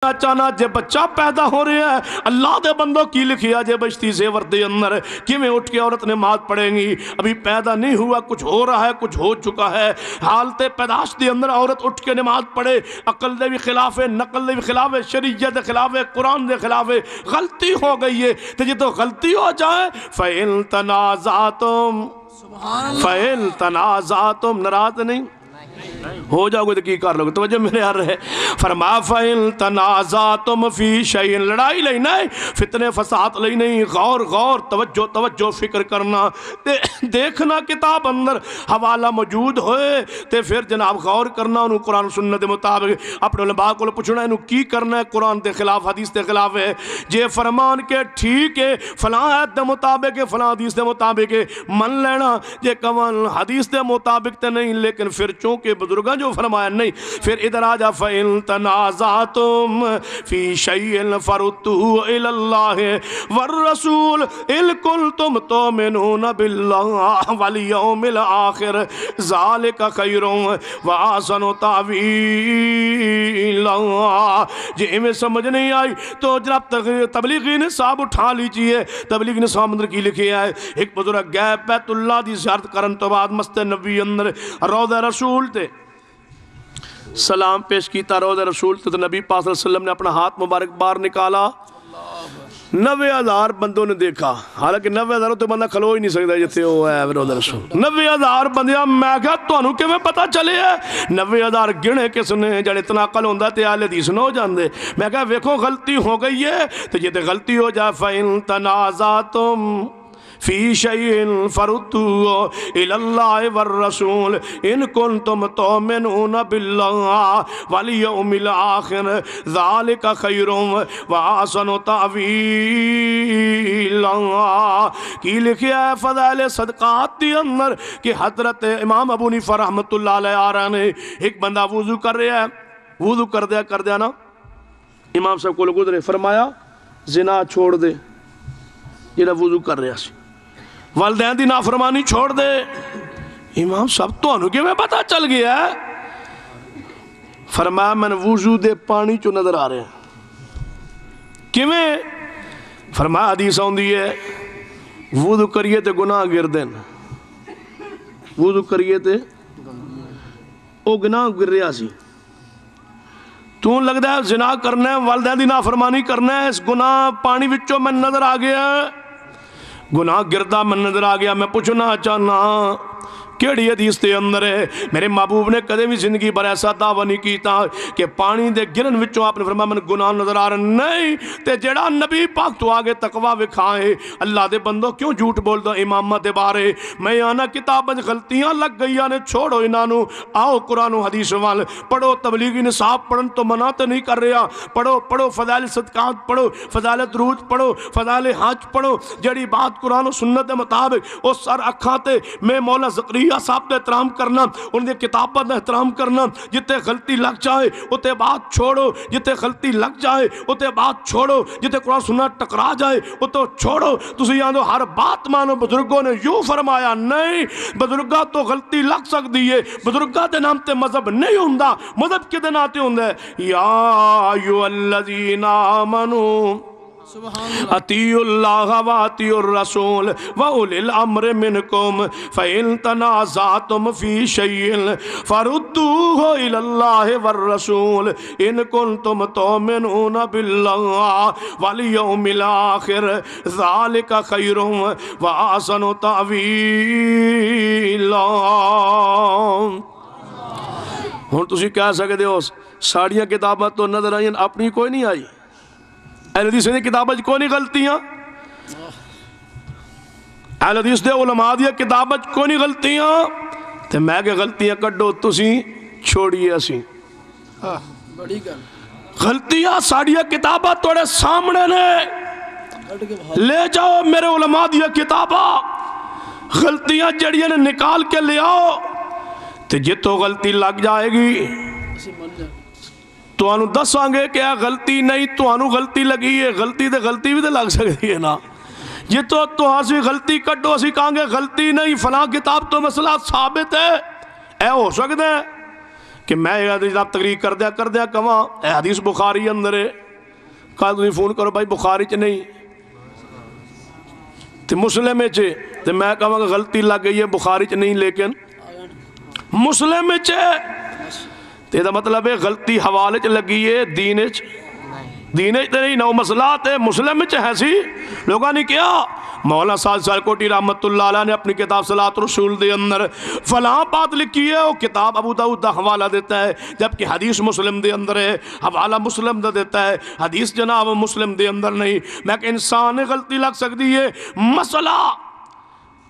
چانا جے بچہ پیدا ہو رہا ہے اللہ دے بندوں کی لکھیا جے بشتی زیور دے اندر کیویں اٹھ کے عورت نماز پڑھیں گی؟ ابھی پیدا نہیں ہوا، کچھ ہو رہا ہے، کچھ ہو چکا ہے، حالت پیدائش دے اندر عورت اٹھ کے نماز پڑھے، عقل دے بھی خلاف ہے، نقل دے بھی خلاف ہے، شریعت دے خلاف ہے، قرآن دے خلاف ہے، غلطی ہو گئی ہے تو یہ تو غلطی ہو جائے فَإِن تَنَازَعْتُمْ فَإِن تَنَازَعْتُمْ ناراض نہیں ہو جاؤ گے تو کی کر لو گے؟ توجہ میرے یار رہے فرما فَإِن تَنَازَعْتُمْ فِي شَيْءٍ لڑائی لئی نہیں، فتنے فساد لئی نہیں، غور غور توجہ توجہ فکر کرنا دیکھنا کتاب اندر حوالہ موجود ہوئے تے پھر جناب غور کرنا انہوں قرآن سنت مطابق اپنے علماء کو پوچھنا انہوں کی کرنا ہے، قرآن دے خلاف حدیث دے خلاف ہے جے فرمان کے ٹھیک ہے فلاں آیت دے مطابق ہے فلاں حدیث دے مطابق ہے من لینا، جے کمان حدیث دے مطابق تے نہیں لیکن پھر چونکہ بزرگاں جو فرمایا نہیں پھر ادھر آجا فَإِن تَنَازَعْتُمْ فِي شَيْءٍ فَرُدُّوهُ إِلَى اللَّهِ وَالرَّسُولِ إِن كُنتُمْ تُؤْمِنُونَ بِاللَّهِ وَالْيَوْمِ الْآخِرِ ذَلِكَ خَيْرٌ وَأَحْسَنُ تَأْوِيلًا۔ جی میں سمجھ نہیں آئی تو جناب تبلیغی نصاب اٹھا لیجئے، تبلیغی نصاب اندر کی لکھے آئے ایک بزرگ گئے بیت اللہ دی زیارت کرن تو بعد مسجد نبی اندر روضہ رسول تے سلام پیش کیتا روضہ رسول تے نبی پاک صلی اللہ علیہ وسلم نے اپنا ہاتھ مبارک باہر نکالا، 90,000 بندوں نے دیکھا، حالانکہ 90,000 تو بندہ کھلو ہی نہیں سکتا جتے ہو ہے روضہ رسول 90,000 بندیاں میں کہا تو انہوں کے میں پتا چلے ہے 90,000 گنے کس نے جڑے اتنا عقل ہوندہ تے اہل حدیث نہ ہو جاندے، میں کہا ویکھو غلطی ہو گئی ہے تو یہ تے غلطی ہو جائے فَإِن تَنَازَعْتُمْ فِي شَيْءٍ فَرُدُّوهُ إِلَى اللَّهِ وَالرَّسُولِ إِن كُنتُمْ تُؤْمِنُونَ بِاللَّهِ وَالْيَوْمِ الْآخِرِ ذَلِكَ خَيْرٌ وَأَحْسَنُ تَأْوِيلًا۔ کی لکھیا ہے فضائل صدقات دی اندر کہ حضرت امام ابو حنیفہ رحمت اللہ علیہ آ رہا نے ایک بندہ وضو کر رہا ہے، وضو کر دیا نا امام صاحب کو گزرے فرمایا زنا چھوڑ دے، یہ وضو کر رہا سی والدین دی نافرمانی چھوڑ دے، امام صاحب تو انہوں کہ میں پتا چل گیا ہے، فرمایا میں نے وضو دے پانی چو نظر آ رہے ہیں کیویں؟ فرمایا حدیث ہوندی ہے وضو کریے تے گناہ گردن، وضو کریے تے او گناہ گر رہا سی تو لگتا ہے زنا کرنا ہے والدین دی نافرمانی کرنا ہے، اس گناہ پانی وچوں میں نظر آ گیا، گناہ گردہ میں نظر آ گیا، میں پوچھنا چاہنا کیڑی حدیث دے اندر ہے؟ میرے محبوب نے کدے بھی زندگی پر ایسا دعویٰ نہیں کیتا کہ پانی دے گرن وچوں آپ نے فرمایا من گناہ نظر آ رہا نہیں تے جڑا نبی پاک تو آگے تقوی وکھائے اللہ دے بندوں کیوں جھوٹ بول دو امامت دے بارے میں آنا کتاب غلطیاں لگ گئی نے چھوڑو انہوں آؤ قرآن و حدیث وال پڑھو، تبلیغی نصاب پڑھن تو منع تو نہیں کر رہا، پڑھو فضائل صدقات پڑھو، فضائل درود پڑھو، فضائل حج پڑھو، جڑی بات قرآن و سنت دے مطابق اس سر اکھاتے میں مولا زکریا صاحب نے احترام کرنا، ان کے کتابت نے احترام کرنا، جتے غلطی لگ جائے اتے بات چھوڑو، جتے غلطی لگ جائے اتے بات چھوڑو، جتے قرآن سنت ٹکرا جائے اتے چھوڑو، تسی یہاں دو ہر بات مانو، بزرگوں نے یوں فرمایا نہیں، بزرگاں تو غلطی لگ سکتی ہے، بزرگاں دے نام تے مذہب نہیں ہوندہ، مذہب کے دے ناتے ہوندہ یا ایھا الذین آمنوا اطیعوا اللہ واطیعوا الرسول واولی الامر منکم فإن تنازعتم فی شیء فردوه الی اللہ والرسول ان کنتم تؤمنون باللہ والیوم الآخر ذالک خیر واحسن تأویلا۔ ہن تسی کہہ سکتے ہو ساڑیاں کتابات تو نظر آئیں اپنی کوئی نہیں آئی، اہل حدیث دی کتابت کوئی نہیں غلطیاں، اہل حدیث دے علماء دی کتابت کوئی نہیں غلطیاں تے میں کہ غلطیاں کڈو تسی چھوڑیے اسی غلطیاں ساڑیاں کتابت توڑے سامنے نے لے جاؤ میرے علماء دی کتابہ غلطیاں جڑیاں نے نکال کے لے آؤ تے جتو غلطی لگ جائے گی تو انہوں دساں گے کہ غلطی نہیں تو انہوں غلطی لگی ہے، غلطی بھی تو لگ سکتی ہے نا، یہ تو ہاسی غلطی کٹو اسی کہاں گے غلطی نہیں فلاں کتاب تو مسئلہ ثابت ہے، اے ہو سکتا ہے کہ میں جناب تقریر کر دیا کہاں اے حدیث بخاری اندر ہے، کہا تھی فون کرو بھائی بخاری چ نہیں تے مسلم چ، تے میں کہاں کہ غلطی لگ گئی ہے بخاری چ نہیں لیکن مسلم چ، تے دا مطلب ہے غلطی حوالے چ لگی ہے دین چ نہیں، نو مسئلہ تے مسلم چ ہے سی۔ لوگاں نے کیا مولانا سعد سیالکوٹی رحمت اللہ علیہ نے اپنی کتاب صلاۃ الرسول دے اندر فلاں بات لکھی ہے، وہ کتاب ابو داؤد دا حوالہ دیتا ہے، جبکہ حدیث مسلم دے اندر ہے، حوالہ مسلم دا دیتا ہے، حدیث جناب مسلم دے اندر نہیں۔ میں کہ انسان غلطی لگ سکتی ہے، مسئلہ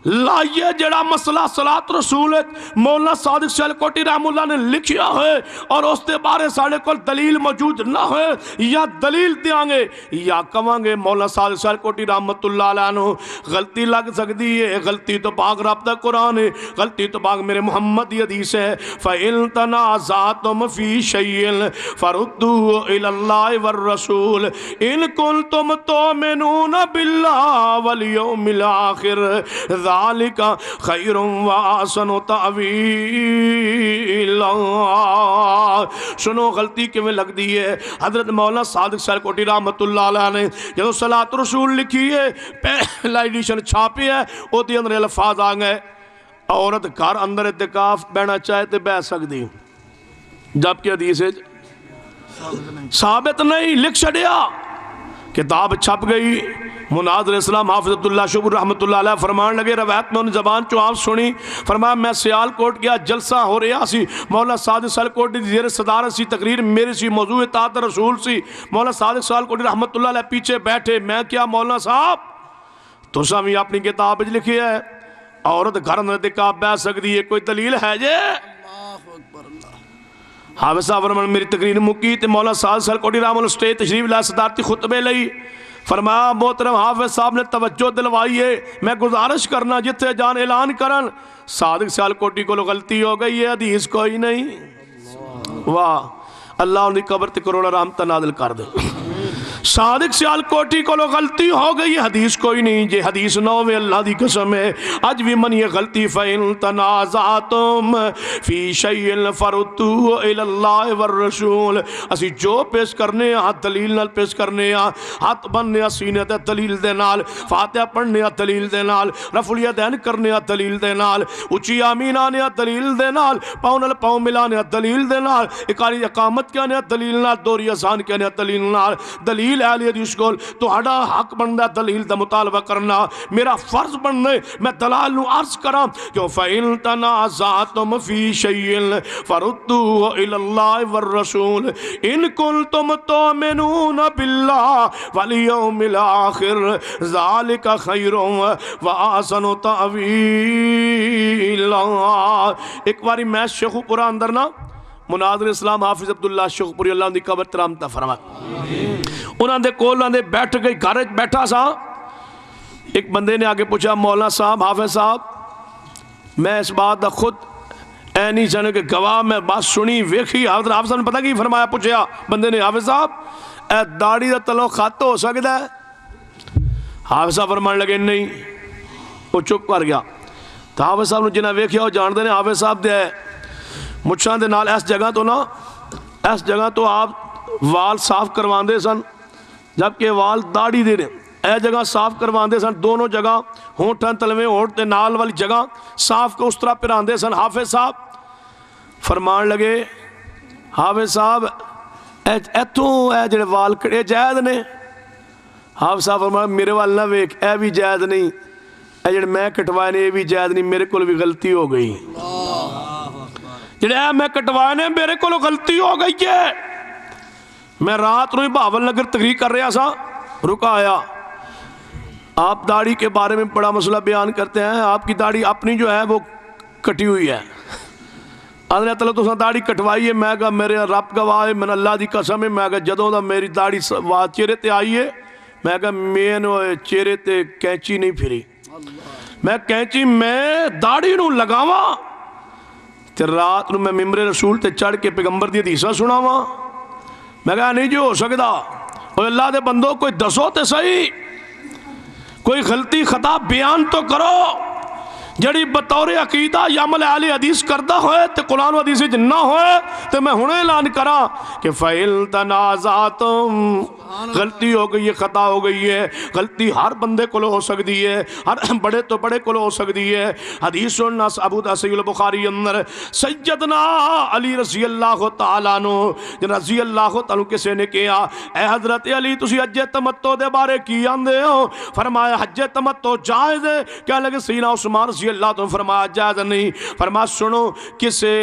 لائیے جڑا مسئلہ صلاۃ رسول مولانا صادق سیالکوٹی رحم اللہ نے لکھیا ہے اور اس دے بارے ساڑھے کو دلیل موجود نہ ہے، یا دلیل دیاں گے یا کہاں گے مولانا صادق سیالکوٹی رحمت اللہ علیہ عنہ غلطی لگ سکتی ہے۔ غلطی تو پاک رب دا قرآن ہے، غلطی تو پاک میرے محمد دی حدیث ہے، فَإِن تَنَازَعْتُمْ فِي شَيْءٍ فَرُدُّوهُ إِلَى اللَّهِ وَالرَّسُولِ إِن كُنتُمْ تُؤْمِنُونَ بِاللَّهِ وَالْيَوْمِ الْآخِرِ ذالک خیر و احسن تأویلا۔ سنو غلطی کیویں لگ دی ہے۔ حضرت مولانا صادق سیالکوٹی رحمت اللہ علیہ نے جدو صلاۃ رسول لکھی ہے، پہلا ایڈیشن چھاپی ہے، وہ دی اندر الفاظ آ گئے عورت گھر اندر اعتکاف بہنا چاہے تے بہ سکتی، جبکہ حدیث ثابت نہیں، لکھ چھڑیا، کتاب چھپ گئی۔ مناظر اسلام حافظ عبداللہ شکر رحمت اللہ علیہ فرمان لگے، روایت میں انہیں زبان چو آپ سنی، فرمایا میں سیالکوٹ گیا، جلسہ ہو رہا سی، مولانا صادق سیالکوٹی زیر صدارت سی، تقریر میری سی، موضوع اطاعت رسول سی، مولانا صادق سیالکوٹی رحمت اللہ علیہ پیچھے بیٹھے، میں کیا مولانا صاحب تو سامی اپنی کتاب لکھی ہے عورت گھر اندر اعتکاف بیٹھ سکتی ہے، کوئی دلیل ہے جے؟ حافظ صاحب فرمان میری تقریر مکی تے مولانا صادق سیالکوٹی رحمت اللہ سٹیج تشریف لائے، صدارتی خطبے لئی، فرمایا محترم حافظ صاحب نے توجہ دلوائی ہے، میں گزارش کرنا جتھے جان اعلان کرن صادق سیالکوٹی کو غلطی ہو گئی ہے، حدیث کوئی نہیں۔ واہ اللہ ان کی قبر تے کروڑا رحمت نازل کر دے۔ صادق سیالکوٹی کو غلطی ہو گئی، حدیث کوئی نہیں، جے حدیث نو میں اللہ دی قسم ہے اج بھی من یہ غلطی فَإِن تَنَازَعْتُمْ فِي شَيْءٍ فَرُدُّوهُ إِلَى اللَّهِ وَالرَّسُولِ۔ اسی جو پیش کرنے ہاتھ دلیل نال پیش کرنے ہاتھ بننے سینے تے دلیل دے نال، فاتحہ پڑھنے دلیل دے نال، رفع الیدین کرنے دلیل دے نال، اچھی آمین آنے دلیل دے نال، پاؤں نال پاؤں ملانے دلیل دے نال، اقاری اقامت کہنے دلیل نال، دوری اذان کہنے دلیل نال، دلیل اہل حدیث کو تو ہڑا حق بندا دلیل دا مطالبہ کرنا، میرا فرض بننے میں دلال نو عرض کرام کہ فَإِن تَنَازَعْتُمْ فِي شَيْءٍ فَرُدُّوهُ إِلَى اللَّهِ وَالرَّسُولِ إِن كُنتُمْ تُؤْمِنُونَ بِاللَّهِ وَالْيَوْمِ الْآخِرِ ذَلِكَ خَيْرٌ وَأَحْسَنُ تَأْوِيلًا۔ ایک باری میں شیخ پورا اندر نا مناظر اسلام حافظ عبداللہ شیخ پوری اللہ دی قبر ترامتا فرمائے، انہاں دے کول دے بیٹھ گئی، گھر بیٹھا سا، ایک بندے نے آگے پوچھا مولانا صاحب حافظ صاحب میں اس بات دا خود اے نہیں جانے کہ گواہ میں بات سنی ویکھی، حافظ صاحب نے پتہ کی فرمایا، پوچھا بندے نے حافظ صاحب اے داڑھی دا تلو خط ہو سکتا ہے؟ حافظ صاحب فرمان لگے نہیں، وہ چپ کر گیا۔ تو حافظ صاحب نے جنہیں ویکھیا وہ جان دے نے حافظ صاحب دے مچھان دے نال اس جگہ تو نا اس جگہ تو آپ وال صاف کروان دے سن، جبکہ وال داڑھی دے اے جگہ صاف کروان دے سن، دونوں جگہ ہونٹاں تلویں ہونٹ تے نال والی جگہ صاف کو اس طرح پران دے سن۔ حافظ صاحب فرمان لگے حافظ صاحب ایتھوں اے جڑے وال کڑے جائز نے؟ حافظ صاحب فرمان میرے وال نہ ویک، اے بھی جائز نہیں، اے جڑے میں کٹوائے نے اے بھی جائز نہیں، میرے کو بھی غلطی ہو گئی، جڑے اے میں کٹوائے نے میرے کو غلطی ہو گئی ہے۔ میں رات نو بہاول نگر تقریر کر رہا سا، رکا آیا، آپ داڑھی کے بارے میں بڑا مسئلہ بیان کرتے ہیں، آپ کی داڑھی اپنی جو ہے وہ کٹی ہوئی ہے، آدھنے تعالیٰ تو داڑھی کٹوائی ہے، میں کہا میرے رب گواہ ہے، میں اللہ دی قسم ہے، میں کہا جدوں دا میری داڑھی چہرے تے آئی ہے، میں کہا میں چہرے تے کینچی نہیں پھری، میں کینچی میں داڑھی نو لگاواں تے رات نو میں ممبر رسول تے چڑھ کے پیغمبر دی حدیثاں سناواں، میں کہا نہیں جو ہو سکتا، اور اللہ دے بندوں کوئی دسو تے صحیح، کوئی غلطی خطا بیان تو کرو، جڑی بطور عقیدہ یا عمل اہل حدیث کردہ ہوئے تے قرآن و حدیث نہ ہوئے تے میں ہنے اعلان کراں کہ فَإِن تَنَازَعْتُمْ غلطی ہو گئی ہے، خطا ہو گئی ہے، غلطی ہر بندے کو ہو سکتی ہے، ہر بڑے تو بڑے کو ہو سکتی ہے۔ حدیث سننا ابو صحیح البخاری اندر سیدنا علی رضی اللہ تعالیٰ عنہ رضی اللہ تعالیٰ کسے نے کہا اے حضرت علی تسی حج تمتع دے بارے کی آندے ہو؟ فرمایا حج تمتع جائز ہے۔ کہنے لگے سیدنا عثمان رضی اللہ تعالیٰ فرمایا جائز نہیں۔ فرمایا سنو کسے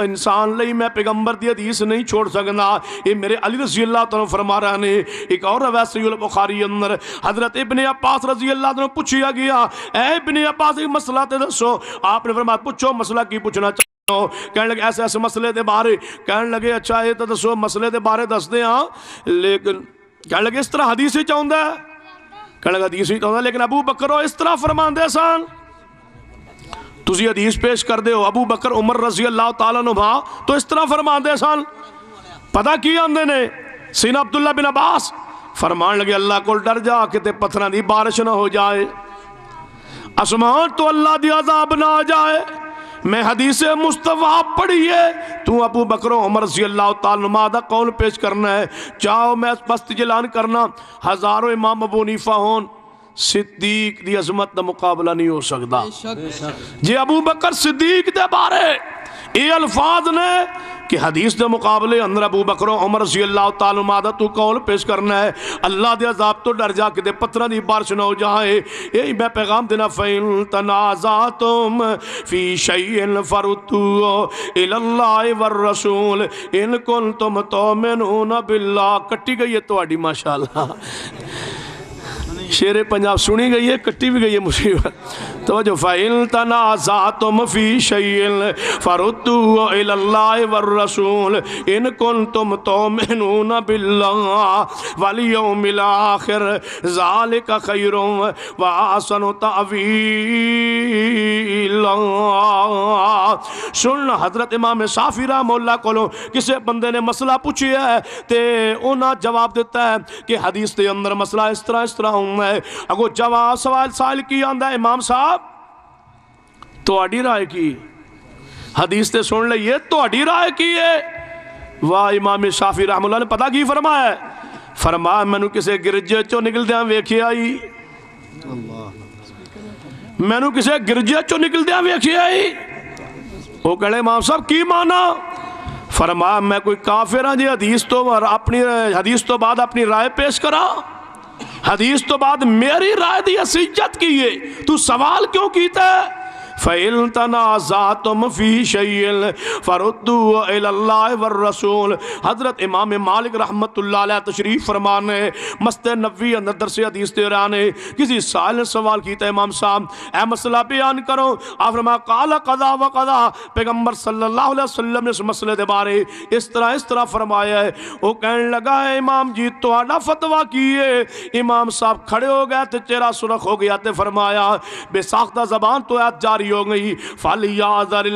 انسان لئی میں پیغمبر دی حدیث نہیں چھوڑ سکنا، یہ میرے علی رضی اللہ تعالیٰ فرما رہے ہیں۔ ایک اور روایت صحیح البخاری اندر حضرت ابن عباس رضی اللہ عنہ پوچھیا گیا اے ابن عباس ایک مسئلہ تے دسو، آپ نے فرمایا پوچھو مسئلہ کی پوچھنا چاہتے ہو؟ کہنے لگے ایسے ایسے مسئلے دے بارے، کہنے لگے اچھا یہ تو دسو مسئلے دے بارے دس دے ہاں، لیکن کہنے لگے اس طرح حدیث ہی چاہتا ہے، کہنے لگے حدیث ہی چاہتا ہے لیکن ابو بکر اس طرح فرمان دے سان تسی حدیث پیش کر دے ہو ابو بکر عمر رضی اللہ تعالیٰ عنہ تو اس طرح فرمان دے سان پتہ کی آندے نے سیدنا عبداللہ بن عباس فرمان لگے اللہ کو ڈر جا کہ تے پتھراں دی بارش نہ ہو جائے، آسمان تو اللہ دی عذاب نہ آ جائے۔ میں حدیث مصطفیٰ پڑھی ہے تو ابو بکر عمر رضی اللہ تعالیٰ عنہ دا قول پیش کرنا ہے، چاہو میں بس اعلان کرنا ہزاروں امام ابو حنیفہ ہون صدیق دی عظمت دا مقابلہ نہیں ہو سکتا۔ جی ابو بکر صدیق دے بارے یہ الفاظ نے کہ حدیث دے مقابلے اندر ابو بکر عمر رضی اللہ تعالیٰ عنہ دا تو قول پیش کرنا ہے اللہ دے عذاب تو ڈر جا کہ دے پتھراں دی بارش نہ ہو جائے۔ یہی میں پیغام دینا فَإِن تَنَازَعْتُمْ فِي شَيْءٍ فَرُدُّوهُ إِلَى اللَّهِ وَالرَّسُولِ إِن كُنتُمْ تُؤْمِنُونَ بِاللَّهِ۔ کٹی گئی ہے تہاڈی ماشاءاللہ شیر پنجاب سنی گئی ہے، کٹی بھی گئی ہے مصیبت توجہ فَإِن تَنَازَعْتُمْ فِي شَيْءٍ فَرُدُّوهُ إِلَى اللَّهِ وَالرَّسُولِ إِن كُنتُمْ تُؤْمِنُونَ بِاللَّهِ وَالْيَوْمِ الْآخِرِ ذَلِكَ خَيْرٌ وَأَحْسَنُ تَأْوِيلًا۔ سن حضرت امام شافعی رحمہ اللہ کو کسی بندے نے مسئلہ پوچھیا ہے تے انہاں جواب دیتا ہے کہ حدیث دے اندر مسئلہ اس طرح ہوں ہے، اگو جواب سوال کی آندہ ہے امام صاحب تو اڈی رائے کی حدیث تے سن لئیے تو اڈی رائے کی ہے۔ واہ امام شافعی رحمہ اللہ نے پتہ کی فرمایا ہے؟ فرمایا میں نے کسے گرجے چو نکل دیاں ویکھی آئی، میں نے کسے گرجے چو نکل دیاں ویکھی آئی۔ وہ کہنے امام صاحب کی مانا؟ فرمایا میں کوئی کافر ہاں جی حدیث تو بعد اپنی رائے پیش کرا، حدیث تو بعد میری رائے دی حیثیت کی ہے، تو سوال کیوں کیتا ہے؟ فَإِن تَنَازَعْتُمْ فِي شَيْءٍ فَرُدُّوهُ إِلَى اللَّهِ وَالرَّسُولِ۔ حضرت امام مالک رحمت اللہ علیہ تشریف فرمانے مسجد نبوی اندر درس حدیث دے رہے کسی سائل نے سوال کیتا ہے امام صاحب اے مسئلہ بیان کرو، آپ فرمایا قال قضا و قضا، پیغمبر صلی اللہ علیہ وسلم نے اس مسئلے دے بارے اس طرح فرمایا ہے۔ وہ کہنے لگا ہے امام جی تو آڈا فتوہ کیے؟ امام صاحب کھڑے ہو گئے تے چہرہ سرخ ہو گیا تے فرمایا بے ساختہ زبان تو آیت جاری ہو گئی فَلْيَحْذَرِ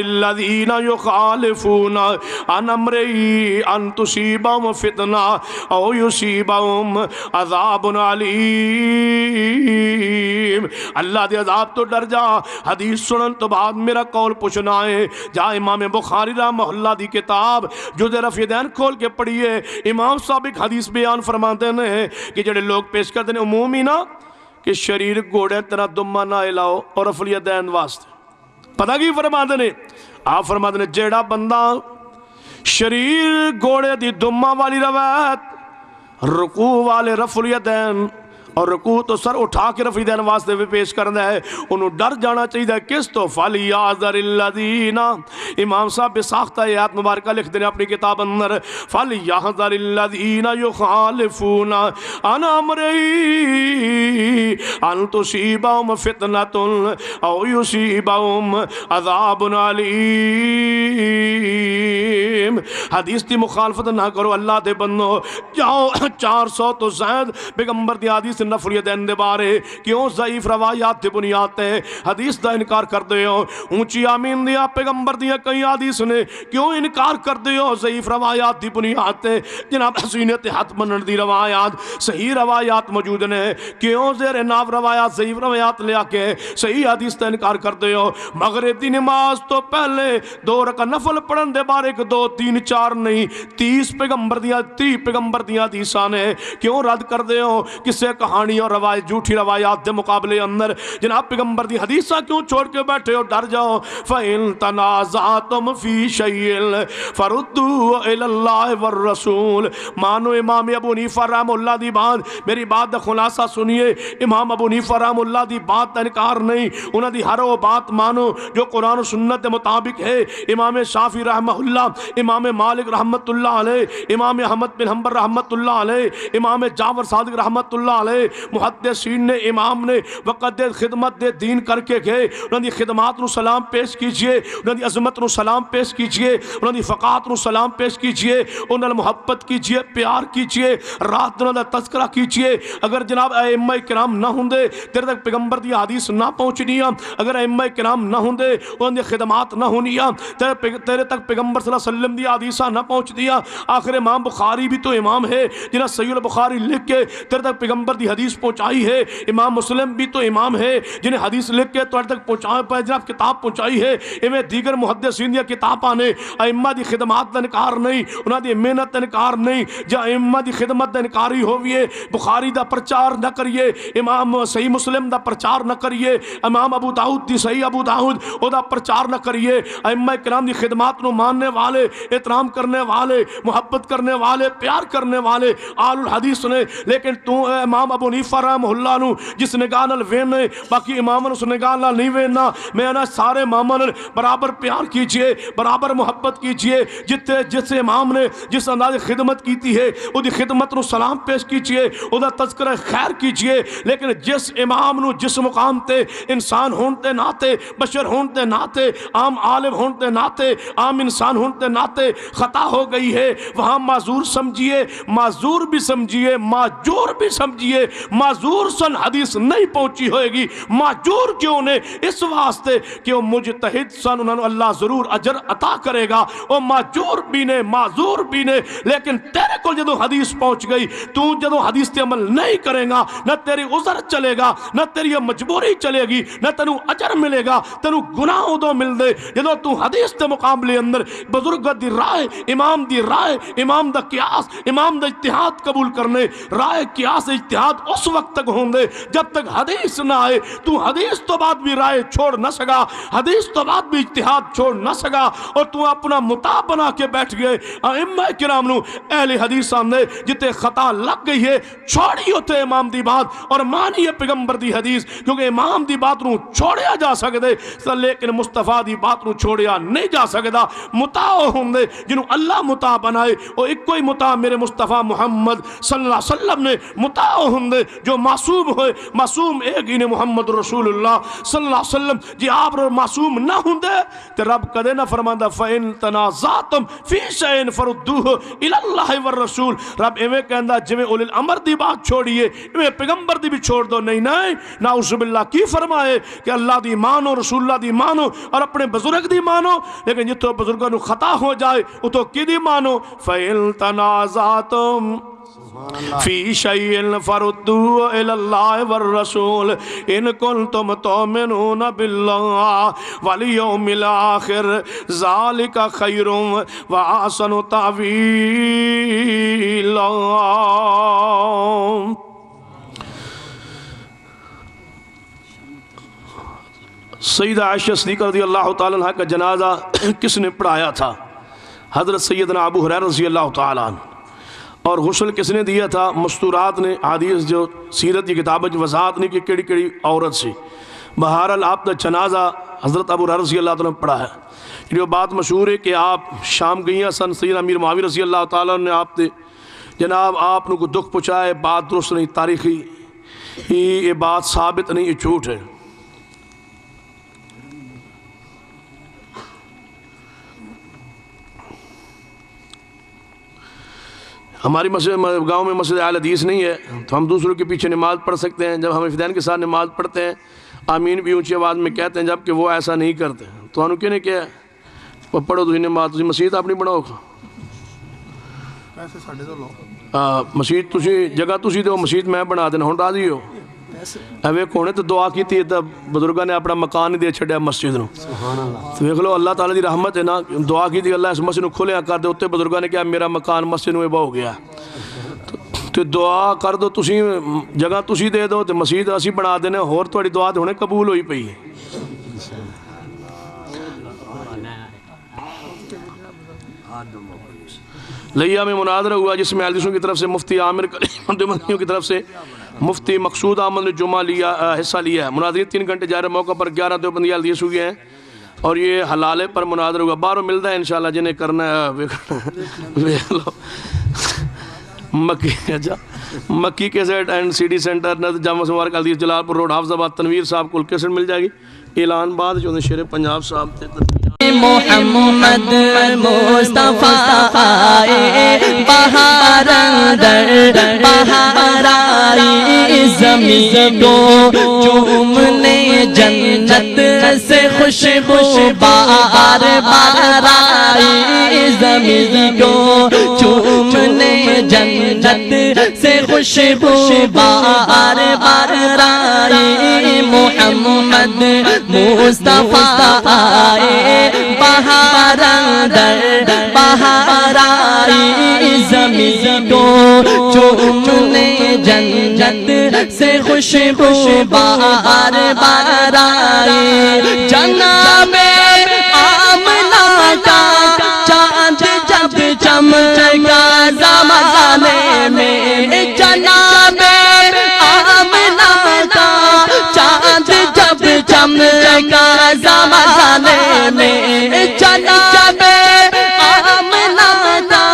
الَّذِينَ يُخَالِفُونَ عَنْ أَمْرِهِ أَن تُصِيبَهُمْ فِتْنَةٌ أَوْ يُصِيبَهُمْ عَذَابٌ عَلِيمٌ۔ اللہ دے عذاب تو ڈر جا، حدیث سنن تو بعد میرا قول پوچھنا ہے۔ جا امام بخاری رحمہ اللہ دی کتاب جز رفع دین کھول کے پڑھیے، امام صاحب ایک حدیث بیان فرماتے ہیں کہ جڑے لوگ پیش کرتے ہیں عمومی نا کہ شریر گھوڑے تیرا دمہ نہ ہلاؤ اور رفع الیدین واسطے، پتہ کی فرماتے ہیں؟ آپ فرماتے ہیں جیڑا بندہ شریر گھوڑے دی دمہ والی روایت رکوع والے رفع الیدین اور رکوع تو سر اٹھا کے رفع الیدین واسطے بھی پیش کرنا ہے، انہوں ڈر جانا چاہیے کس تو فَلْيَحْذَرِ الَّذِينَ۔ امام صاحب بے ساختہ آیات مبارکہ لکھ دینے اپنی کتاب اندر فَلْيَحْذَرِ الَّذِينَ يُخَالِفُونَ عَنْ أَمْرِهِ أَن تُصِيبَهُمْ فِتْنَةٌ أَوْ يُصِيبَهُمْ عَذَابٌ عَلِيمٌ۔ حدیث دی مخالفت نہ کرو اللہ دے بندو، جاؤ 400 تو زائد پیغمبر دی حدیث نفل دین دے بارے کیوں ضعیف روایات دی بنیاد تے حدیث دا انکار کر دے ہو؟ اونچی آمین دیا پیغمبر دیا کئی حدیث نے کیوں انکار کر دے ہو ضعیف روایات دی بنیاد تے؟ جناب حسینت حد منن دی روایات صحیح روایات موجود نے کیوں زیر ناف روایات ضعیف روایات لے کے صحیح حدیث تے انکار کر دے ہو؟ مغرب دی نماز تو پہلے 2 رکعت نفل پڑھن دے بارے 1 2 3 4 نہیں 30 پیغمبر دیا حدیثاں نے کیوں رد کر دے ہو؟ کسے کہانی اور روایت جھوٹی روایات دے مقابلے اندر جناب پیغمبر دی حدیثاں کیوں چھوڑ کے بیٹھے ہو؟ ڈر جاؤ فَإِن تَنَازَعْتُمْ فِي شَيْءٍ فَرُدُّوهُ إِلَى اللَّهِ وَالرَّسُولِ۔ مانو امام ابو حنیفہ رحمہ اللہ دی بات، میری بات دا خلاصہ سنیے، امام ابو حنیفہ رحمہ اللہ دی بات دا انکار نہیں، انہاں دی ہر وہ بات مانو جو قرآن و سنت کے مطابق ہے۔ امام شافعی رحمہ اللہ، امام مالک رحمت اللہ علیہ، امام احمد بن حنبل رحمت اللہ علیہ، امام جعفر صادق رحمت اللہ علیہ، محدثین نے امام نے وقت دے خدمت دے دین کر کے گئے، انہوں دی خدمات نو سلام پیش کیجئے، انہوں دی عظمت نو سلام پیش کیجئے، انہوں دی فقاعت نو سلام پیش کیجئے، انہوں نے محبت کیجئے، پیار کیجئے، رات انہوں نے تذکرہ کیجئے۔ اگر جناب ائمہ کرام نہ ہوندے تیرے تک پیغمبر دی حدیث نہ پہنچنی، اگر ائمہ کرام نہ ہوندے انہوں دی خدمات نہ ہونی، تیرے تک پیغمبر صلی اللہ علیہ وسلم دی حدیثاں نہ پہنچ دیا۔ آخر امام بخاری بھی تو امام ہے جنہاں صحیح البخاری لکھ کے تیرے تک پیغمبر دی حدیث پہنچائی ہے، امام مسلم بھی تو امام ہے جنہیں حدیث لکھ کے تیرے تک پہنچائی پہ جناب کتاب پہنچائی ہے۔ ایویں دیگر محدثین دی کتاباں نے ائمہ دی خدمات دا انکار نہیں، انہاں دی محنت دا انکار نہیں، جا ائمہ دی خدمت دا انکاری ہوئیے بخاری دا پرچار نہ کریے، امام صحیح مسلم دا پرچار نہ کریے، امام ابو داؤد دی صحیح ابو داؤد او دا پرچار نہ کریے۔ ائمہ کرام دی خدمات نو ماننے والے، احترام کرنے والے، محبت کرنے والے، پیار کرنے والے آل الحدیث نے، لیکن تو امام ابو حنیفہ رحمہ اللہ نو جس نگاہ نال وینے باقی امام اس نگاہ نال نہیں وینا، میں نا سارے اماماں نال برابر پیار کیجئے، برابر محبت کیجئے، جس امام نے جس انداز خدمت کیتی ہے او دی خدمت نو سلام پیش کیجئے، او دا تذکرہ خیر کیجئے، لیکن جس امام نو جس مقام تے انسان ہون تے ناتے، بشر ہون تے ناتے، عام عالم ہون تے ناتے، عام انسان ہون تے ناتے خطا ہو گئی ہے، وہاں معذور سمجھیے، معذور بھی سمجھیے، معجور بھی سمجھیے۔ معذور سن حدیث نہیں پہنچی ہوئے گی، معجور کیوں نے؟ اس واسطے کہ وہ مجتہد سن، انہوں نے اللہ ضرور اجر عطا کرے گا، وہ معجور بھی نے معذور بھی نے، لیکن تیرے کو جدو حدیث پہنچ گئی، تو جدو حدیث تے عمل نہیں کرے گا، نہ تیری عذر چلے گا، نہ تیری مجبوری چلے گی، نہ تینو اجر ملے گا، تینو گناہ ادو مل دے جدو تو حدیث تے مقابلے اندر بزرگ دی رائے، امام دی رائے، امام دا قیاس، امام دا اجتہاد قبول کرنے۔ رائے قیاس اجتہاد اس وقت تک ہوں دے جب تک حدیث نہ آئے، تو حدیث تو بعد بھی رائے چھوڑ نہ سکا، حدیث تو بعد بھی اجتہاد چھوڑ نہ سکا، اور تو اپنا متا بنا کے بیٹھ گئے۔ ائمہ کرام نو اہل حدیث سامنے جتے خطا لگ گئی ہے چھوڑی ہوتے امام دی بات اور مانیے پیغمبر دی حدیث، کیونکہ امام دی بات نو چھوڑیا جا سکتے لیکن مصطفیٰ دی بات نو چھوڑیا نہیں جا سکتا۔ متا ہوں دے جنہوں اللہ متا بنائے، اور ایک کوئی متا میرے مصطفیٰ محمد صلی اللہ علیہ وسلم نے متا ہوں دے جو معصوم ہوئے، معصوم ایک ہی نے محمد رسول اللہ صلی اللہ علیہ وسلم، جی آپ معصوم نہ ہوں دے تو رب کدے نہ فرماندہ فَإِن تَنَازَعْتُمْ فِي شَيْءٍ فَرُدُّوهُ إِلَى اللَّهِ وَالرَّسُولِ۔ رب ایویں کہندا جویں اولی الامر دی بات چھوڑیے ایویں پیغمبر دی بھی چھوڑ دو۔ نہیں نعوذ باللہ کی فرمائے کہ اللہ دی مانو، رسول اللہ دی مانو اور اپنے بزرگ دی مانو، لیکن جتوں بزرگوں نو خطا ہو جائے اتو کی دی مانو۔ فَإِن تَنَازَعْتُمْ فی شیء فردوه الی اللہ والرسول ان کنتم تؤمنون باللہ والیوم الاخر ذالک خیر واحسن تأویلا۔ سیدہ عائشہ صدیقہ رضی اللہ تعالیٰ عنہ کا جنازہ کس نے پڑھایا تھا؟ حضرت سیدنا ابو ہریرہ رضی اللہ تعالیٰ عنہ۔ اور غسل کس نے دیا تھا؟ مستورات نے، حدیث جو سیرت کی کتاب وضاحت نہیں کہ کیڑی کیڑی عورت سے۔ بہرحال آپ کا جنازہ حضرت ابو ہریرہ رضی اللہ تعالیٰ نے پڑھا ہے۔ جو بات مشہور ہے کہ آپ شام گئیاں سن، سیدنا امیر معاویہ رضی اللہ تعالیٰ نے آپ تے جناب آپ کو دکھ پہنچائے، بات درست نہیں، تاریخی یہ بات ثابت نہیں، یہ جھوٹ ہے۔ ہماری مسجد گاؤں میں مسجد اہل حدیث نہیں ہے تو ہم دوسروں کے پیچھے نماز پڑھ سکتے ہیں، جب ہم حفظین کے ساتھ نماز پڑھتے ہیں آمین بھی اونچی آواز میں کہتے ہیں، جبکہ وہ ایسا نہیں کرتے تو انہوں کہنے کیا ہے پڑھو تھی نماز، تھی مسجد اپنی بناؤ مسجد تسی جگہ تسی دو مسجد میں بنا دینا ہوں راضی ہو اوے کونے تو دعا کی تھی تو بزرگاں نے اپنا مکان نہیں دے چھڑیا مسجد نو تو دیکھ لو اللہ تعالیٰ دی رحمت ہے نا، دعا کی تھی اللہ اس مسجد نو کھولے کر دے، اتنے بزرگاں نے کہا میرا مکان مسجد نو ہو گیا تو دعا کر دو تسی جگہ تسی دے دو تو مسجد اسی بنا دینے اور تھوڑی دعا تو ہونے قبول ہوئی پئی ہے۔ لیا میں مناظرہ ہوا جس میں حدیثوں کی طرف سے مفتی عامر مدنیوں کی طرف سے مفتی مقصود احمد نے جمعہ حصہ لیا ہے۔ مناظرین 3 گھنٹے جا رہے موقع پر 11 دیوبندی حدیث ہوئے ہیں اور یہ حلالے پر مناظرہ ہوا، باہروں ملتا ہے انشاءاللہ جنہیں کرنا ہے Makki cassette and C D center جامع مبارک حدیث جلال پور روڈ حافظ آباد تنویر صاحب کو کیسٹ مل جائے گی۔ اعلان بعد جو شیر پنجاب صاحب تھے محمد مصطفیٰ آئے بہار اندر بہار آئی زمین کو چومنے جنت سے خوشبو بہار بہار آئی زمین کو چومنے جنت سے خوشبو بہار بہار آئی محمد مصطفیٰ آئے بہار اندر بہار آئی زمین کو چومنے جنت سے خوشبو بہار بہار آئی جناب آمنہ کا چاند جب چمکا زمانے میں جناب آمنہ کا چاند جب چمکا زمانے میں جناب آمنہ کا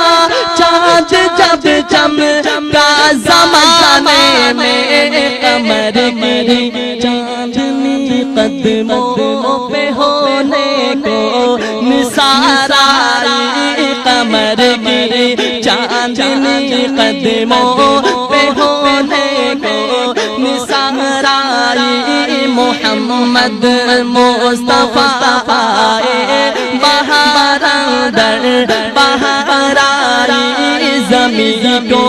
چاند جب چمکا زمانے میں قمر گری چاندنی قدموں پہ ہونے کو نثار آئی قمر گری چاندنی قدموں پہ ہونے کو نثار آئی محمد مصطفیٰ آئے بہار اندر بہار آئی زمین کو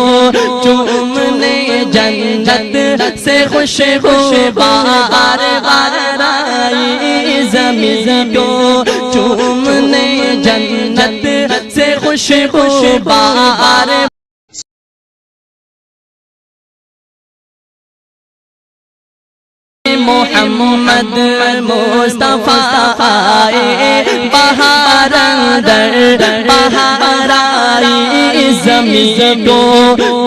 چومنے جنت سے خوشبو بہار بہار آئی زمین کو چومنے جنت سے خوشبو بہار محمد مصطفیٰ آئے بہار اندر بہار آئی زمین کو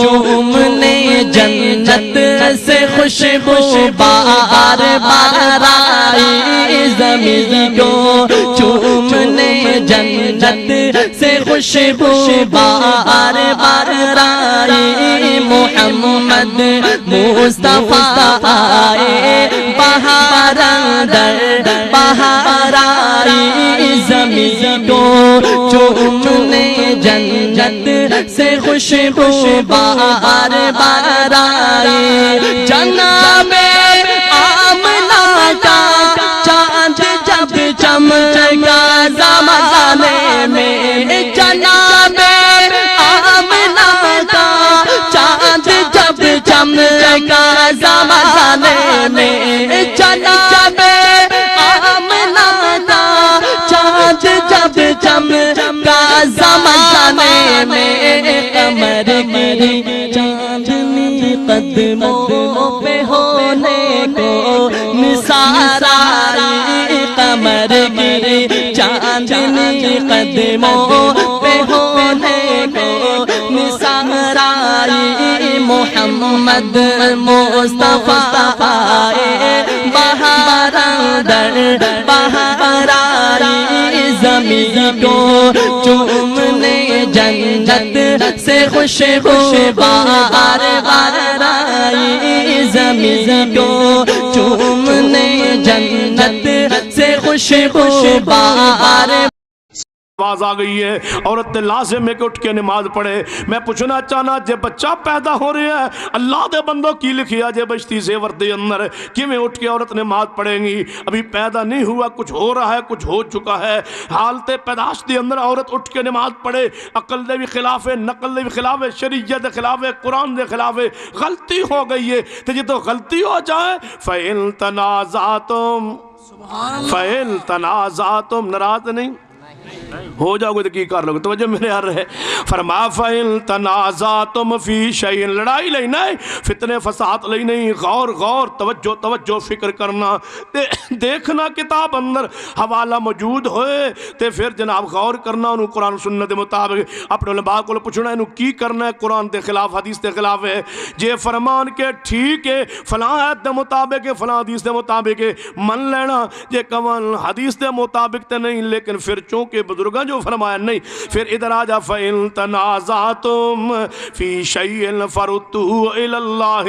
چومنے جنت سے خوشبو بہار بہار آئی زمین کو چومنے جنت سے خوشبو بہار بہار آئی محمد مصطفیٰ آئے بہار اندر بہار آئی زمین کو چومنے جنت سے خوشبو بہار بہار آئی جناب آمنہ کا چاند جب چمکا زمانے میں جناب آمنہ کا چاند جب چمکا زمانے میں جناب آمنہ کا چاند جب چمکا زمانے میں قمر گری چاندنی قدموں پہ ہونے کو نثار آئی قمر گری چاندنی قدموں پہ ہونے کو نثار آئی محمد مصطفیٰ آئے بہار اندر بہار آئی زمین کو چومنے جنت سے خوشبو بہار بہار آئی زمین کو چومنے جنت سے خوشبو بہار آواز آ گئی ہے عورت تے لازم ہے کہ اٹھ کے نماز پڑھے۔ میں پوچھنا چاہنا جے بچہ پیدا ہو رہا ہے اللہ دے بندوں کی لکھیا جے بچتی زیور دے اندر کیویں اٹھ کے عورت نماز پڑھیں گی؟ ابھی پیدا نہیں ہوا، کچھ ہو رہا ہے، کچھ ہو چکا ہے، حالت پیدائش دے اندر عورت اٹھ کے نماز پڑھے؟ عقل دے بھی خلاف ہے، نقل دے بھی خلاف ہے، شریعت دے خلاف ہے، قرآن دے خلاف ہے، غلطی ہو گئی ہے۔ تو جے تو غلطی ہو جائے فَإِن تَنَازَعْتُمْ فَإِن تَنَازَعْتُمْ، ناراض نہیں ہو جاؤ گے تو کی کر لو گے؟ توجہ میرے یار ہے۔ فرما فَإِن تَنَازَعْتُمْ فِي شَيْءٍ، لڑائی لئی نہیں، فتنے فساد لئی نہیں، غور غور توجہ توجہ فکر کرنا، دیکھنا کتاب اندر حوالہ موجود ہوئے تے پھر جناب غور کرنا، انہوں قرآن سنت دے مطابق اپنے علماء کو پوچھنا انہوں کی کرنا ہے، قرآن دے خلاف حدیث دے خلاف ہے جے فرمان کے ٹھیک ہے فلاں آیت دے مطابق ہے، فلاں حدیث دے مطابق ہے من لینا، جے کمان حدیث دے مطابق تے نہیں لیکن پھر چونکہ بزرگاں جو فرمایا نہیں، پھر ادھر آجا فَإِن تَنَازَعْتُمْ فِي شَيْءٍ فَرُدُّوهُ إِلَى اللَّهِ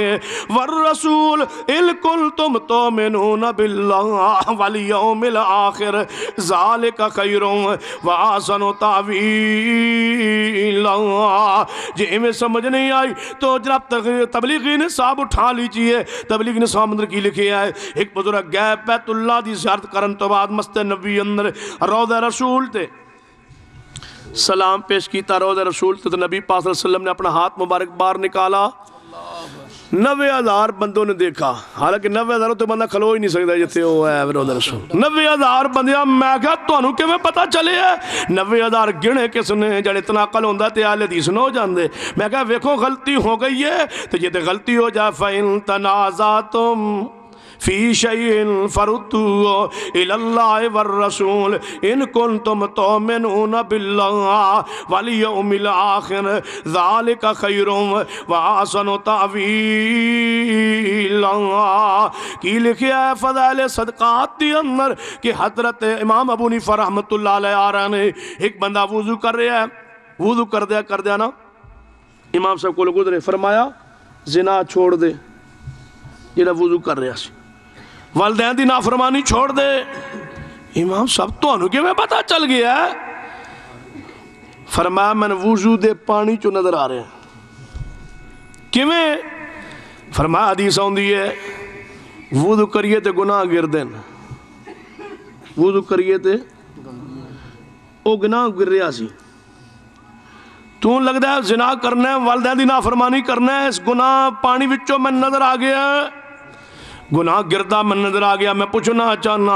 وَالرَّسُولِ إِن كُنتُمْ تُؤْمِنُونَ بِاللَّهِ وَالْيَوْمِ الْآخِرِ ذَلِكَ خَيْرٌ وَأَحْسَنُ تَأْوِيلًا۔ جی میں سمجھ نہیں آئی تو جناب تبلیغی نصاب اٹھا لیجئے، تبلیغی نصاب اندر کی لکھے آئے ایک بزرگ گئے بیت اللہ دی زیارت کرن تو بعد مسجد نبی اندر روضہ رسول تے سلام پیش کیتا، روضہ رسول تے تو نبی پاک صلی اللہ علیہ وسلم نے اپنا ہاتھ مبارک باہر نکالا، 90,000 بندوں نے دیکھا، حالانکہ 90,000 تو بندہ کھلو ہی نہیں سکتا جتے وہ ہے روضہ رسول، 90,000 بندیاں میں کہا تانوں کیویں پتہ چلے ہے؟ 90,000 گنے کس نے جڑے اتنا عقل ہوندا تے اہل حدیث نہ ہو جاندے؟ میں کہا ویکھو غلطی ہو گئی ہے تو یہ تے غلطی ہو جائے فَإِن تَنَازَعْتُمْ فِي شَيْءٍ فَرُدُّوهُ إِلَى اللَّهِ وَالرَّسُولِ إِن كُنتُمْ تُؤْمِنُونَ بِاللَّهِ وَالْيَوْمِ الْآخِرِ ذَلِكَ خَيْرٌ وَأَحْسَنُ تَأْوِيلًا۔ کی لکھیا ہے فضائل صدقات دی اندر کہ حضرت امام ابو حنیفہ رحمت اللہ علیہ آ رہے ہیں، ایک بندہ وضو کر رہا ہے، وضو کر دیا نا، امام صاحب کو گزرے، فرمایا زنا چھوڑ دے، یہ وضو کر رہا سی، والدین دی نافرمانی چھوڑ دے۔ امام صاحب تو انہوں کے میں پتہ چل گیا ہے؟ فرمایا میں نے وضو دے پانی چو نظر آ رہے ہیں، کیویں؟ فرمایا حدیث ہوندی ہے وضو کریے تے گناہ گردن، وضو کریے تے او گناہ گر رہا سی، تو لگتا ہے زنا کرنا ہے، والدین دی نافرمانی کرنا ہے، اس گناہ پانی وچوں میں نظر آ گیا، گناہ گردہ میں نظر آ گیا۔ میں پوچھنا چاہنا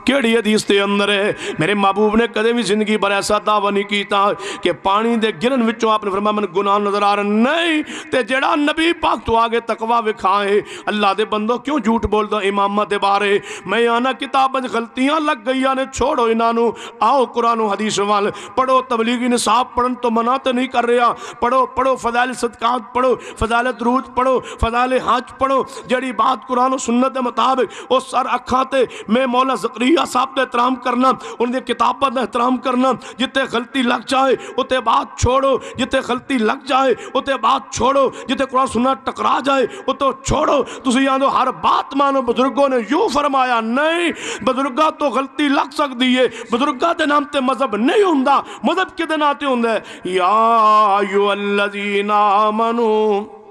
کیڑی حدیث دے اندر ہے؟ میرے محبوب نے کدے بھی زندگی پر ایسا دعویٰ نہیں کیتا کہ پانی دے گرن وچوں آپ نے فرمایا من گناہ نظر آ رہا نہیں، تے جڑا نبی پاک تو آگے تقوی وکھائے، اللہ دے بندوں کیوں جھوٹ بول دو امامت دے بارے؟ میں آنا کتاب غلطیاں لگ گئی نے، چھوڑو انہوں، آؤ قرآن و حدیث وال پڑھو، تبلیغی نصاب پڑھن تو منع تو نہیں کر رہا، پڑھو فضائل صدقات پڑھو، فضائل درود پڑھو، فضائل حج پڑھو، جڑی بات قرآن و سنت دے مطابق او سر اکھاں تے میں مولا زکریا صاحب نے احترام کرنا، ان دے کتابت نے احترام کرنا، جتے غلطی لگ جائے اتے بات چھوڑو، جتے غلطی لگ جائے اتے بات چھوڑو، جتے قرآن سنت ٹکرا جائے اتے چھوڑو۔ تسی آندو ہر بات مانو، بزرگوں نے یوں فرمایا نہیں، بزرگاں تو غلطی لگ سکتی ہے، بزرگاں دے نام تے مذہب نہیں ہوندہ، مذہب کے دے ناتے ہوندہ ہے یا ایھا الذین آمنوا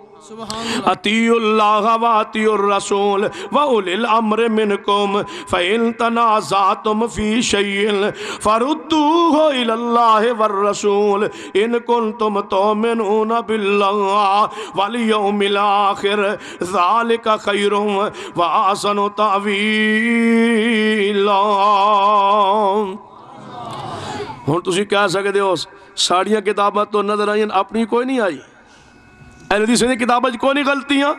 اطیعوا اللہ واطیعوا الرسول واولی الامر منکم فإن تنازعتم فی شیء فردوہ الی اللہ والرسول ان کنتم تؤمنون باللہ والیوم الآخر ذالک خیر واحسن تأویلا۔ ہن تسی کہہ سکتے ہو ساڑیاں کتابات تو نظر آئیں، اپنی کوئی نہیں آئی، اہل حدیث نے کتابیں کوئی نہیں غلطیاں،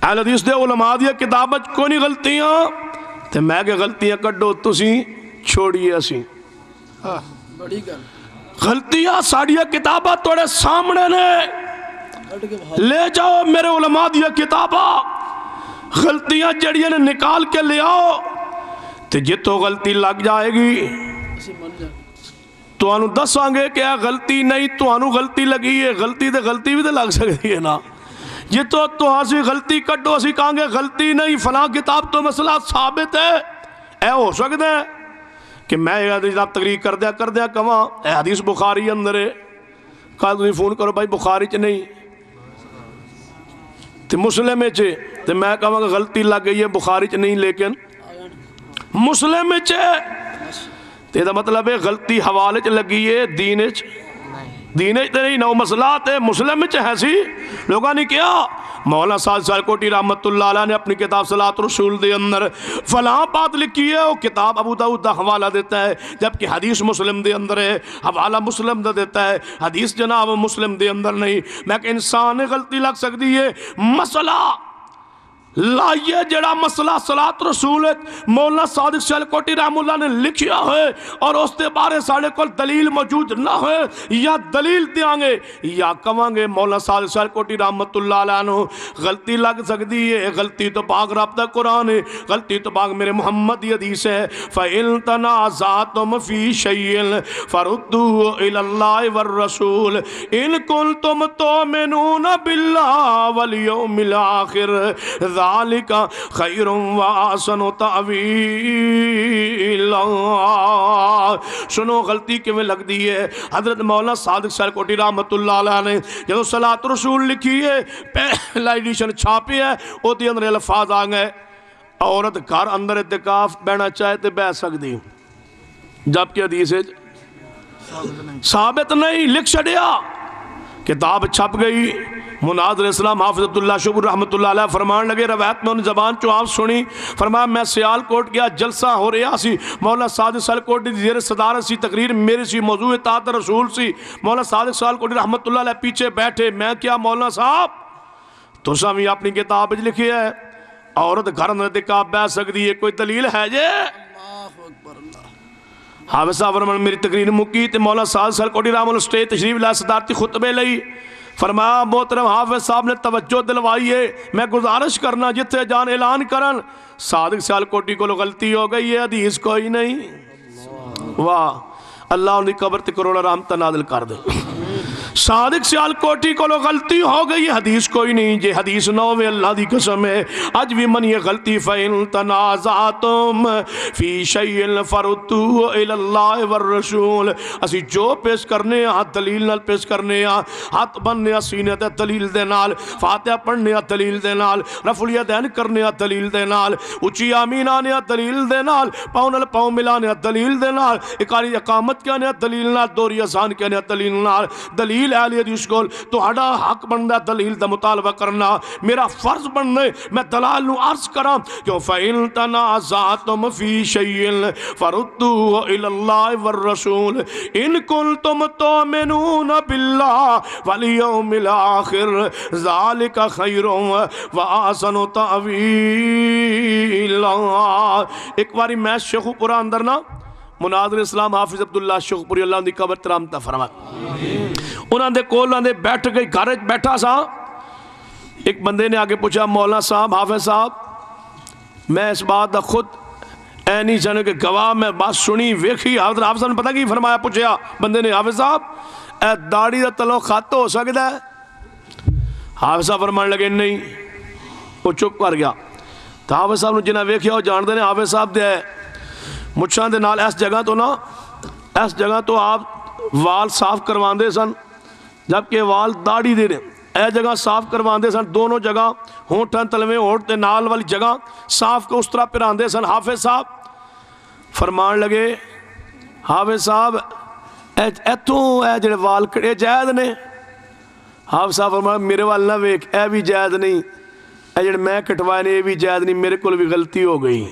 اہل حدیث دے علماء دیا کتابیں کوئی نہیں غلطیاں، تے میں کہ غلطیاں کڈو تسی چھوڑیے اسی غلطیاں ساڑیاں کتابیں توڑے سامنے نے، لے جاؤ میرے علماء دیا کتابیں، غلطیاں جڑیاں نے نکال کے لے آؤ، تے جتو غلطی لگ جائے گی تو انہوں دساں گے کہ غلطی نہیں، تو انہوں غلطی لگی ہے، غلطی دے غلطی بھی دے لگ سکتی ہے نا، یہ تو ہاں غلطی کٹو، اسی کہاں گے غلطی نہیں، فلاں کتاب تو مسئلہ ثابت ہے، اے ہو سکتا ہے کہ میں جناب تقریر کر دیا کہاں اے حدیث بخاری اندر ہے، کہا تھی فون کرو بھائی بخاری چ نہیں تو مسلم چ، تو میں کہاں کہ غلطی لگ گئی ہے بخاری چ نہیں لیکن مسلم چ، تو یہ مطلب ہے غلطی حوالے چ لگی ہے دین چ نہیں، نو مسئلات ہے مسلم چ ہے سی۔ لوگوں نے کیا مولانا سعد سیالکوٹی رحمت اللہ علیہ نے اپنی کتاب صلاۃ الرسول دے اندر فلاں بات لکھی ہے، وہ کتاب ابو داؤد دا حوالہ دیتا ہے، جبکہ حدیث مسلم دے اندر ہے، حوالہ مسلم دا دیتا ہے، حدیث جناب مسلم دے اندر نہیں۔ میں کہ انسان غلطی لگ سکتی ہے، مسئلہ لائیے جڑا مسئلہ صلاۃ رسول مولانا صادق سیالکوٹی رحم اللہ نے لکھیا ہے اور اس دے بارے ساڑھے کل دلیل موجود نہ ہے، یا دلیل دیاں گے یا کہاں گے مولانا صادق سیالکوٹی رحمت اللہ علیہ عنہ غلطی لگ سکتی ہے۔ غلطی تو پاک رابطہ قرآن ہے، غلطی تو پاک میرے محمد کی حدیث ہے، فَإِن تَنَازَعْتُمْ فِي شَيْءٍ فَرُدُّوهُ إِلَى اللَّهِ وَالرَّسُولِ إِن كُنتُمْ تُؤْمِنُونَ بِاللَّهِ وَالْيَوْمِ الْآخِرِ ذالک خیر و احسن تأویلا۔ سنو غلطی کیویں لگ دی ہے۔ حضرت مولانا صادق سیالکوٹی رحمت اللہ علیہ نے جدو صلاۃ رسول لکھی ہے پہلا ایڈیشن چھاپی ہے، وہ دی اندر الفاظ آ گئے عورت گھر اندر اعتکاف بہنا چاہے تو بہ سکتی، جبکہ حدیث ثابت نہیں، لکھ چھڑیا، کتاب چھپ گئی۔ مناظر اسلام حافظ عبداللہ شکر رحمت اللہ علیہ فرمان لگے، روایت میں انہیں زبان چو آپ سنی، فرمایا میں سیالکوٹ گیا، جلسہ ہو رہا سی، مولانا صادق سیالکوٹی زیر صدارت سی، تقریر میری سی، موضوع اطاعت رسول سی، مولانا صادق سیالکوٹی رحمت اللہ علیہ پیچھے بیٹھے، میں کیا مولانا صاحب تو سامی اپنی کتاب لکھی ہے عورت گھر اندر اعتکاف بہ سکتی ہے، کوئی دلیل ہے جے؟ حافظ صاحب فرمان میری تقریر مکی تے مولانا صادق سیالکوٹی رحمت اللہ سٹیج تشریف لائے، صدارتی خطبے لئی، فرمایا محترم حافظ صاحب نے توجہ دلوائی ہے، میں گزارش کرنا جتھے جان اعلان کرن صادق سیالکوٹی کو غلطی ہو گئی ہے، حدیث کوئی نہیں۔ واہ اللہ ان کی قبر تے کروڑا رحمت نازل کر دے۔ صادق سیالکوٹی کو غلطی ہو گئی، حدیث کوئی نہیں، جے حدیث نو میں اللہ دی قسم ہے اج بھی من یہ غلطی فَإِن تَنَازَعْتُمْ فِي شَيْءٍ فَرُدُّوهُ إِلَى اللَّهِ وَالرَّسُولِ۔ اسی جو پیش کرنے ہاں دلیل نال پیش کرنے ہاں، ہاتھ بننے ہاں سینے تے دلیل دے نال، فاتحہ پڑھنے ہاں دلیل دے نال، رفع الیدین کرنے ہاں دلیل دے نال، اچھی آمین آنے ہاں دلیل دے نال، پاؤں نال پاؤں ملانے ہاں دلیل دے نال، اقاری اقامت کہنے ہاں دلیل نال، دوری اذان کہنے ہاں دلیل نال، دلیل اہل حدیث کو تو ہڈا حق بندا دلیل دا مطالبہ کرنا، میرا فرض بننے میں دلال نو عرض کرا کہ فَإِن تَنَازَعْتُمْ فِي شَيْءٍ فَرُدُّوهُ إِلَى اللَّهِ وَالرَّسُولِ إِن كُنتُمْ تُؤْمِنُونَ بِاللَّهِ وَالْيَوْمِ الْآخِرِ ذَلِكَ خَيْرٌ وَأَحْسَنُ تَأْوِيلًا۔ ایک باری میں شیخو پورا اندر نا مناظر اسلام حافظ عبداللہ شیخ پوری اللہ دی قبر ترامتا فرمائے، انہاں دے کول انہاں دے بیٹھ گئی گھر بیٹھا سا، ایک بندے نے آگے پوچھا مولانا صاحب حافظ صاحب میں اس بات دا خود اے نہیں جانے کہ گواہ میں بات سنی ویکھی، حافظ صاحب نے پتہ کی فرمایا، پوچھا بندے نے حافظ صاحب اے داڑھی دا تلو خط ہو سکتا ہے؟ حافظ صاحب فرمان لگے نہیں، وہ چپ کر گیا۔ تو حافظ صاحب نے جنہیں ویکھیا وہ جان دے حافظ صاحب دے مچھاں دے نال اس جگہ تو نا اس جگہ تو آپ وال صاف کروان دے سن، جبکہ وال داڑھی دے رہے اے جگہ صاف کروان دے سن، دونوں جگہ ہونٹاں تلویں ہونٹ تے نال والی جگہ صاف کو اس طرح پران دے سن۔ حافظ صاحب فرمان لگے حافظ صاحب ایتھوں اے جڑے وال کڑے جائز نے؟ حافظ صاحب فرمان میرے وال نہ ویک، اے بھی جائز نہیں، اے جڑے میں کٹوائے نے اے بھی جائز نہیں، میرے کول بھی غلطی ہو گئی،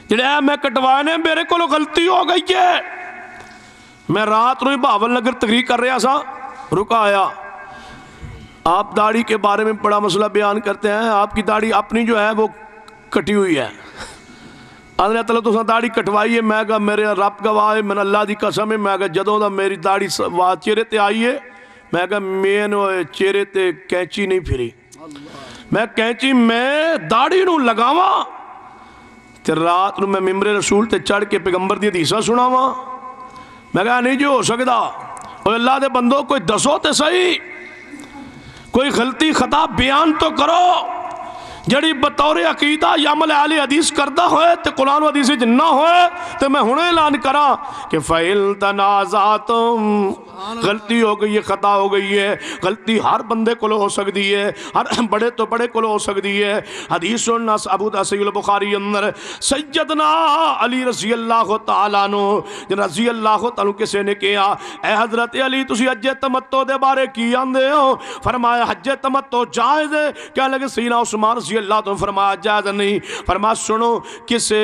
جڑے میں کٹوائے نے میرے کو غلطی ہو گئی ہے۔ میں رات نو بہاول نگر تقریر کر رہا سا، رکا آیا، آپ داڑھی کے بارے میں بڑا مسئلہ بیان کرتے ہیں، آپ کی داڑھی اپنی جو ہے وہ کٹی ہوئی ہے، آدھنے تعالیٰ تو داڑھی کٹوائی ہے، میں کہا میرے رب گواہ ہے، میں نے اللہ دی قسم ہے، میں کہا جدوں دا میری داڑھی چہرے تے آئی ہے، میں کہا میں نے چہرے تے کینچی نہیں پھری، میں کینچی میں داڑھی نو لگاواں تے رات نو میں ممبر رسول تے چڑھ کے پیغمبر دی حدیثاں سناواں، میں کہا نہیں جو ہو سکتا، اور اللہ دے بندوں کوئی دسو تے صحیح، کوئی غلطی خطا بیان تو کرو، جڑی بطور عقیدہ یا عمل اہل حدیث کردہ ہوئے تے قرآن و حدیث نہ ہوئے تے میں ہنے اعلان کراں کہ فَإِن تَنَازَعْتُمْ غلطی ہو گئی ہے، خطا ہو گئی ہے، غلطی ہر بندے کو ہو سکتی ہے، ہر بڑے تو بڑے کو ہو سکتی ہے۔ حدیث الناس ابو دا صحیح البخاری اندر سیدنا علی رضی اللہ تعالیٰ عنہ رضی اللہ تعالیٰ کسے نے کہا اے حضرت علی تسی حج تمتع دے بارے کی آندے ہو؟ فرمایا حج تمتع جائز ہے؟ کیا لگے سیدنا عثمان رضی اللہ تعالیٰ فرمایا جائز نہیں، فرمایا سنو کسے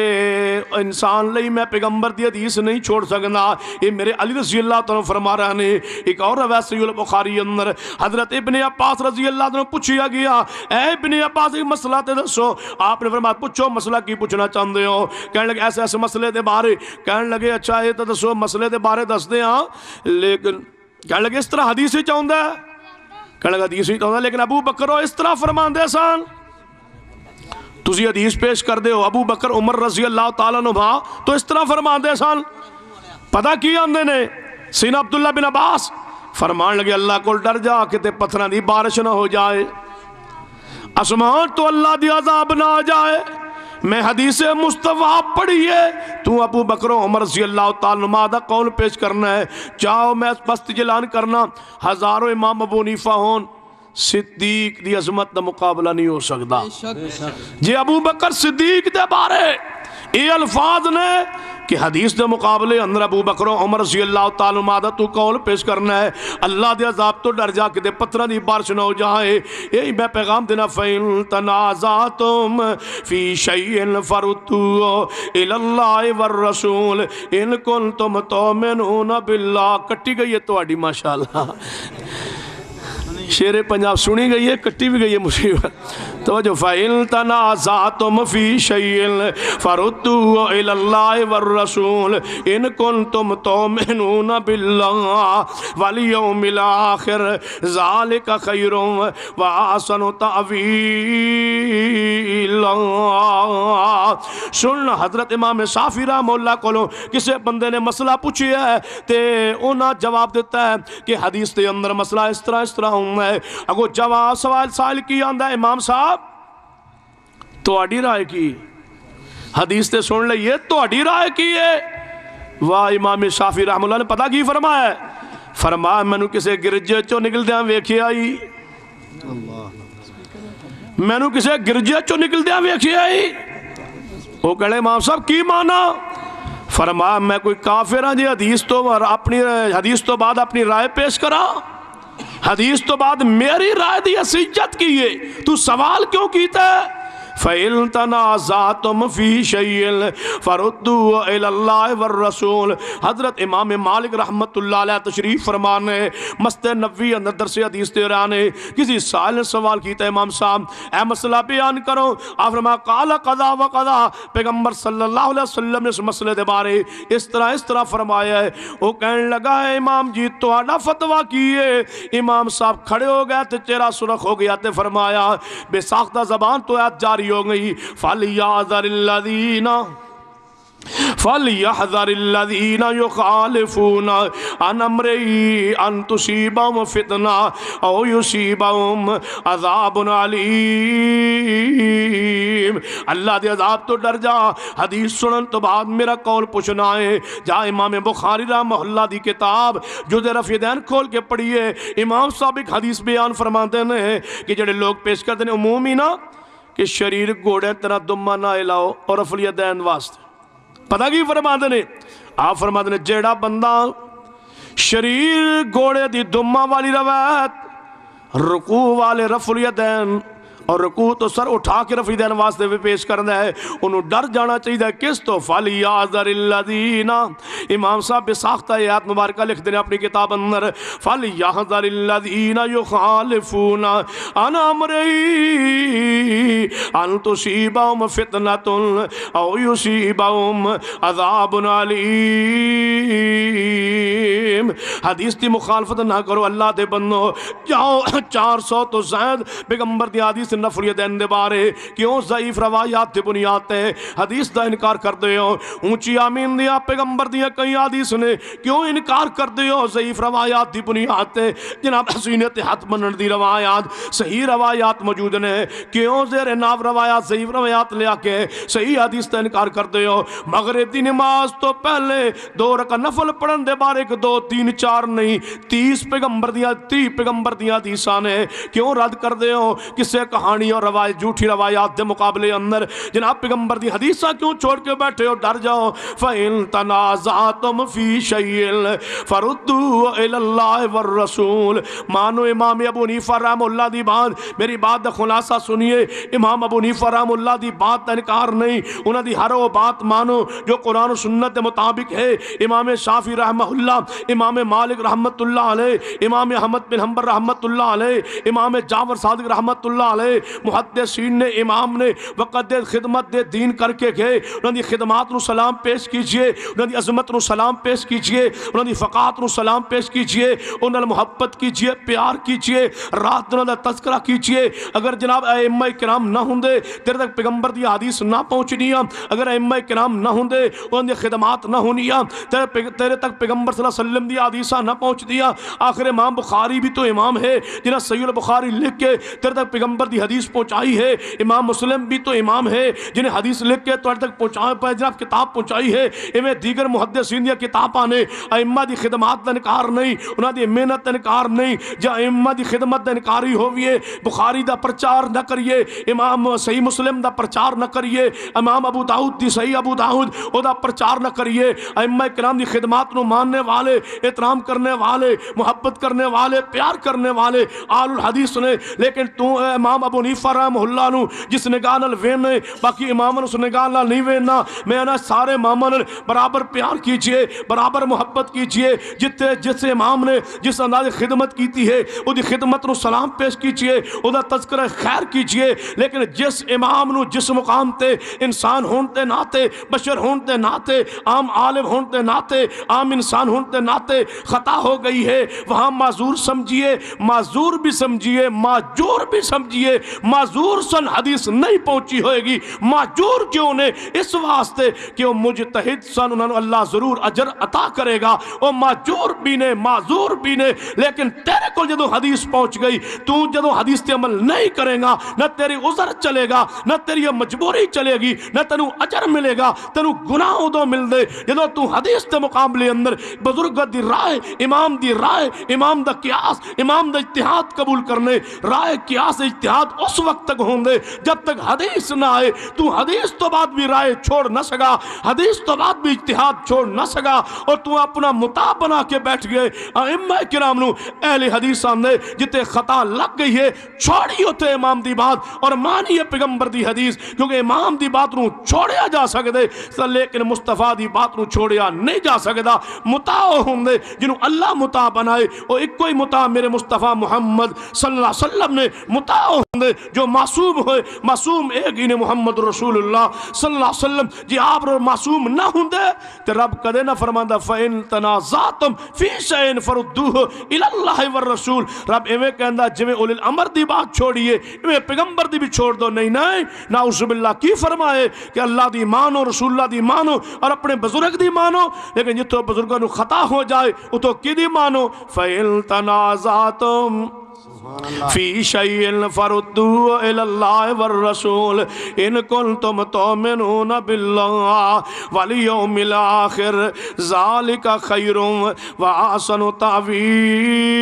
انسان لئی میں پیغمبر دی حدیث نہیں چھوڑ سکنا، یہ میرے علی رضی اللہ تعالیٰ فرما رہے ہیں۔ ایک اور روایت صحیح البخاری اندر حضرت ابن عباس رضی اللہ عنہ پوچھیا گیا اے ابن عباس ایک مسئلہ تے دسو، آپ نے فرمایا پوچھو مسئلہ کی پوچھنا چاہتے ہو؟ کہنے لگے ایسے ایسے مسئلے دے بارے، کہنے لگے اچھا یہ تو دسو مسئلے دے بارے دس دے ہاں، لیکن کہنے لگے اس طرح حدیث ہی چاہتا ہے، کہنے لگے حدیث ہی چاہتا ہے، لیکن ابو بکر اس طرح فرمان دے سان تسی حدیث پیش کر دے ہو ابو بکر عمر رضی اللہ تعالیٰ عنہ تو اس طرح فرمان دے سان پتہ کی آندے نے سیدنا عبداللہ بن عباس فرمان لگے اللہ کو ڈر جا کہ تے پتھراں دی بارش نہ ہو جائے، اسمان تو اللہ دی عذاب نہ آ جائے، میں حدیث مصطفیٰ پڑھی ہے تو ابو بکر عمر رضی اللہ تعالیٰ عنہ دا قول پیش کرنا ہے، چاہو میں بس جلان کرنا ہزاروں امام ابو حنیفہ ہون صدیق دی عظمت دا مقابلہ نہیں ہو سکتا۔ جی ابو بکر صدیق دے بارے یہ الفاظ نے کہ حدیث دے مقابلے اندر ابو بکر عمر رضی اللہ تعالیٰ عنہ تو قول پیش کرنا ہے اللہ دے عذاب تو ڈر جا کہ دے پتھراں دی بارش نہ ہو جائے۔ یہی میں پیغام دینا فَإِن تَنَازَعْتُمْ فِي شَيْءٍ فَرُدُّوهُ إِلَى اللَّهِ وَالرَّسُولِ إِن كُنتُمْ تُؤْمِنُونَ بِاللَّهِ۔ کٹی گئی ہے تہاڈی ماشاءاللہ، شیر پنجاب سنی گئی ہے، کٹی بھی گئی ہے مصیبت۔ توجہ فَإِن تَنَازَعْتُمْ فِي شَيْءٍ فَرُدُّوهُ إِلَى اللَّهِ وَالرَّسُولِ إِن كُنتُمْ تُؤْمِنُونَ بِاللَّهِ وَالْيَوْمِ الْآخِرِ ذَلِكَ خَيْرٌ وَأَحْسَنُ تَأْوِيلًا۔ سن حضرت امام شافعی رحمہ اللہ کو کسی بندے نے مسئلہ پوچھیا ہے تے انہاں جواب دیتا ہے کہ حدیث دے اندر مسئلہ اس طرح ہوں ہے، اگو جواب سوال کی آندہ ہے امام صاحب تو اڈی رائے کی حدیث تے سن لئیے تو اڈی رائے کی ہے۔ واہ امام شافعی رحمہ اللہ نے پتہ کی فرمایا ہے، فرمایا میں نے کسے گرجے چو نکل دیاں ویکھی آئی، میں نے کسے گرجے چو نکل دیاں ویکھی آئی۔ وہ کہنے امام صاحب کی مانا؟ فرمایا میں کوئی کافر ہاں جی حدیث تو بعد اپنی رائے پیش کرا، حدیث تو بعد میری رائے دی حیثیت کی ہے، تو سوال کیوں کیتا ہے؟ فَإِن تَنَازَعْتُمْ فِي شَيْءٍ فَرُدُّوهُ إِلَى اللَّهِ وَالرَّسُولِ۔ حضرت امام مالک رحمت اللہ علیہ تشریف فرمانے مسجد نبوی اندر درس حدیث دے رہے کسی سائل نے سوال کیتا امام صاحب اے مسئلہ بیان کرو، آپ فرمایا قال قضا و قضا، پیغمبر صلی اللہ علیہ وسلم نے اس مسئلے دے بارے اس طرح فرمایا ہے۔ وہ کہنے لگا ہے امام جی تو آڈا فتوہ کیے؟ امام صاحب کھڑے ہو گئے تے چہرہ سرخ ہو گیا تے فرمایا بے ساختہ زبان تو آیت جاری ہو گئی فَلْيَحْذَرِ الَّذِينَ يُخَالِفُونَ عَنْ أَمْرِهِ أَن تُصِيبَهُمْ فِتْنَةٌ أَوْ يُصِيبَهُمْ عَذَابٌ عَلِيمٌ۔ اللہ دے عذاب تو ڈر جا، حدیث سنن تو بعد میرا قول پوچھنا ہے۔ جا امام بخاری رحمہ اللہ دی کتاب جو دے رفع دین کھول کے پڑھیے، امام صاحب ایک حدیث بیان فرماتے ہیں کہ جڑے لوگ پیش کرتے ہیں عمومی نا کہ شریر گھوڑے طرح دمہ نہ ہلاؤ اور رفع دین واسطے، پتہ کی فرماتے ہیں؟ آپ فرماتے ہیں جیڑا بندہ شریر گھوڑے دی دمہ والی روایت رکوع والے رفع دین اور رکوع تو سر اٹھا کے رفع دین واسطے بھی پیش کرنا ہے، انہوں ڈر جانا چاہیے کس تو فَلْيَحْذَرِ الَّذِينَ، امام صاحب بے ساختہ آیات مبارکہ لکھ دیں اپنی کتاب اندر فَلْيَحْذَرِ الَّذِينَ يُخَالِفُونَ عَنْ أَمْرِهِ أَن تُصِيبَهُمْ فِتْنَةٌ أَوْ يُصِيبَهُمْ عَذَابٌ عَلِيمٌ۔ حدیث کی مخالفت نہ کرو اللہ دے بندو، جاؤ 400 تو زائد پیغمبر دی حدیث حدیث نفل دین دے بارے کیوں ضعیف روایات دی بنیاد تے حدیث دا انکار کر دے ہو؟ اونچی آمین دیا پیغمبر دیا کئی حدیث نے کیوں انکار کر دے ہو ضعیف روایات دی بنیاد تے؟ جناب حسین اتحاد منن دی روایات صحیح روایات موجود نے کیوں زیر ناف روایات ضعیف روایات لے کے صحیح حدیث دا انکار کر دے ہو؟ مغرب دی نماز تو پہلے 2 رکعت نفل پڑھن دے بارے 2 3 4 نہیں 30 پیغمبر دیا حدیثاں نے کیوں رد کر دے ہو؟ کسے کہانی اور روایت جھوٹی روایات دے مقابلے اندر جناب پیغمبر دی حدیثاں کیوں چھوڑ کے بیٹھے ہو؟ ڈر جاؤ فَإِن تَنَازَعْتُمْ فِي شَيْءٍ فَرُدُّوهُ إِلَى اللَّهِ وَالرَّسُولِ۔ مانو امام ابو حنیفہ رحمہ اللہ دی بات، میری بات دا خلاصہ سنیے، امام ابو حنیفہ رحمہ اللہ دی بات دا انکار نہیں، انہاں دی ہر وہ بات مانو جو قرآن و سنت دے مطابق ہے۔ امام شافعی رحمہ اللہ، امام مالک رحمت اللہ علیہ، امام احمد بن حنبل رحمت اللہ علیہ، امام جعفر صادق رحمت اللہ علیہ، محدثین نے امام نے وقت خدمت دے دین کر کے گئے، انہوں دی خدمات نو سلام پیش کیجئے، انہوں دی عظمت نو سلام پیش کیجئے، انہوں دی فقاعت نو سلام پیش کیجئے، انہوں نے محبت کیجئے، پیار کیجئے، رات انہوں دا تذکرہ کیجئے۔ اگر جناب ائمہ کرام نہ ہوندے تیرے تک پیغمبر دی حدیث نہ پہنچنیاں، اگر ائمہ کرام نہ ہوندے انہوں دی خدمات نہ ہونیاں، تیرے تک پیغمبر صلی اللہ علیہ وسلم دی حدیثاں نہ پہنچ دیا۔ آخر امام بخاری بھی تو امام ہے جنہاں صحیح البخاری لکھ کے تیرے تک پیغمبر دی حدیث پہنچائی ہے۔ امام مسلم بھی تو امام ہے جنہیں حدیث لکھ کے تیرے تک پہنچائی پہ جناب کتاب پہنچائی ہے۔ ایویں دیگر محدثین دی کتاباں نے ائمہ دی خدمات دا انکار نہیں، انہاں دی محنت دا انکار نہیں۔ جا ائمہ دی خدمت دا انکاری ہوئیے بخاری دا پرچار نہ کریے، امام صحیح مسلم دا پرچار نہ کریے، امام ابو داؤد دی صحیح ابو داؤد او دا پرچار نہ کریے۔ ائمہ کرام دی خدمات نو ماننے والے، احترام کرنے والے، محبت کرنے والے، پیار کرنے والے آل الحدیث نے، لیکن تو امام ابو حنیفہ رحمہ اللہ نو جس نگاہ نال وینے باقی اماماں اس نگاہ نال نہیں وینا۔ میں نا سارے اماماں نال برابر پیار کیجئے، برابر محبت کیجئے۔ جس امام نے جس انداز خدمت کیتی ہے او دی خدمت نو سلام پیش کیجئے، او دا تذکرہ خیر کیجئے۔ لیکن جس امام نو جس مقام تے انسان ہون تے ناتے، بشر ہون تے ناتے، عام عالم ہون تے ناتے، عام انسان ہون تے ناتے خطا ہو گئی ہے، وہاں معذور سمجھیے، معذور بھی سمجھیے، معجور بھی سمجھیے۔ معذور سن حدیث نہیں پہنچی ہوئے گی، معجور کیوں نے؟ اس واسطے کہ وہ مجتہد سن، انہوں نے اللہ ضرور اجر عطا کرے گا۔ وہ معجور بھی نے، معذور بھی نے، لیکن تیرے کو جدو حدیث پہنچ گئی، تو جدو حدیث تے عمل نہیں کرے گا، نہ تیری عذر چلے گا، نہ تیری مجبوری چلے گی، نہ تینو اجر ملے گا، تینو گناہ ادو مل دے۔ جدو تو حدیث تے مقابلے اندر بزرگ دی رائے، امام دی رائے، امام دا قیاس، امام دا اجتہاد قبول کرنے، رائے قیاس اجتہاد اس وقت تک ہوں دے جب تک حدیث نہ آئے۔ تو حدیث تو بعد بھی رائے چھوڑ نہ سکا، حدیث تو بعد بھی اجتہاد چھوڑ نہ سکا، اور تو اپنا متا بنا کے بیٹھ گئے۔ ائمہ کرام نو اہل حدیث نے جتے خطا لگ گئی ہے چھوڑی ہوتے امام دی بات اور مانیے پیغمبر دی حدیث، کیونکہ امام دی بات نو چھوڑیا جا سکتے لیکن مصطفیٰ دی بات نو چھوڑیا نہیں جا سکتا۔ متا ہوں دے جنہوں اللہ متا بنائے، وہ ایک کوئی متا میرے مصطفیٰ محمد صلی اللہ علیہ وسلم نے متا ہوں دے جو معصوم ہوئے، معصوم ایک ہی نے محمد رسول اللہ صلی اللہ علیہ وسلم۔ جی آپ معصوم نہ ہوں دے تو رب کدے نہ فرماندہ فَإِن تَنَازَعْتُمْ فِي شَيْءٍ فَرُدُّوهُ إِلَى اللَّهِ وَالرَّسُولِ۔ رب ایویں کہندا جویں اولی الامر دی بات چھوڑیے ایویں پیغمبر دی بھی چھوڑ دو۔ نہیں نہیں، نعوذ باللہ کی فرمائے کہ اللہ دی مانو، رسول اللہ دی مانو اور اپنے بزرگ دی مانو، لیکن جتوں بزرگوں نو خطا ہو جائے اتوں کی دی مانو۔ فَإِن تَنَازَعْتُمْ فی شیء فردوه الی اللہ والرسول ان کنتم تؤمنون باللہ والیوم الاخر ذالک خیر واحسن تأویلا۔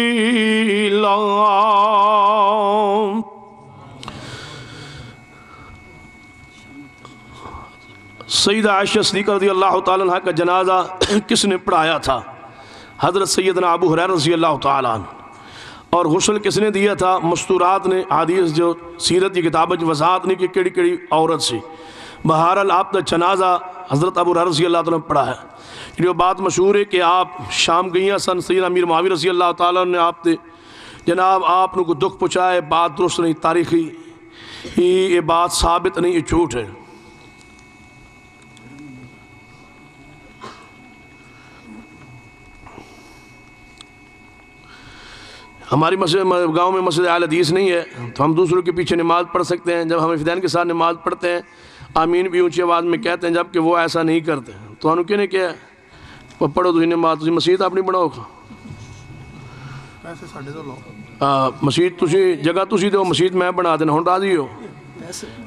سیدہ عائشہ صدیقہ رضی اللہ تعالیٰ عنہ کا جنازہ کس نے پڑھایا تھا؟ حضرت سیدنا ابو ہریرہ رضی اللہ تعالیٰ عنہ۔ اور غسل کس نے دیا تھا؟ مستورات نے۔ حدیث جو سیرت کی کتاب وضاحت نہیں کہ کیڑی کیڑی عورت سی۔ بہرحال آپ کا جنازہ حضرت ابو ہریرہ رضی اللہ تعالیٰ نے پڑھا ہے۔ یہ بات مشہور ہے کہ آپ شام گئیاں سن، سیدنا امیر معاویہ رضی اللہ تعالیٰ نے آپ تے جناب آپ کو دکھ پہنچائے، بات درست نہیں، تاریخی یہ بات ثابت نہیں، یہ جھوٹ ہے۔ ہماری مسجد گاؤں میں مسجد اہل حدیث نہیں ہے تو ہم دوسروں کے پیچھے نماز پڑھ سکتے ہیں، جب ہم فدین کے ساتھ نماز پڑھتے ہیں آمین بھی اونچی آواز میں کہتے ہیں، جبکہ وہ ایسا نہیں کرتے، تو انہوں نے کیا ہے پڑھو تھی نماز، تھی مسجد اپنی بناؤ، مسجد تھی جگہ تھی دو، مسجد میں بنا دینا، ہوں راضی ہو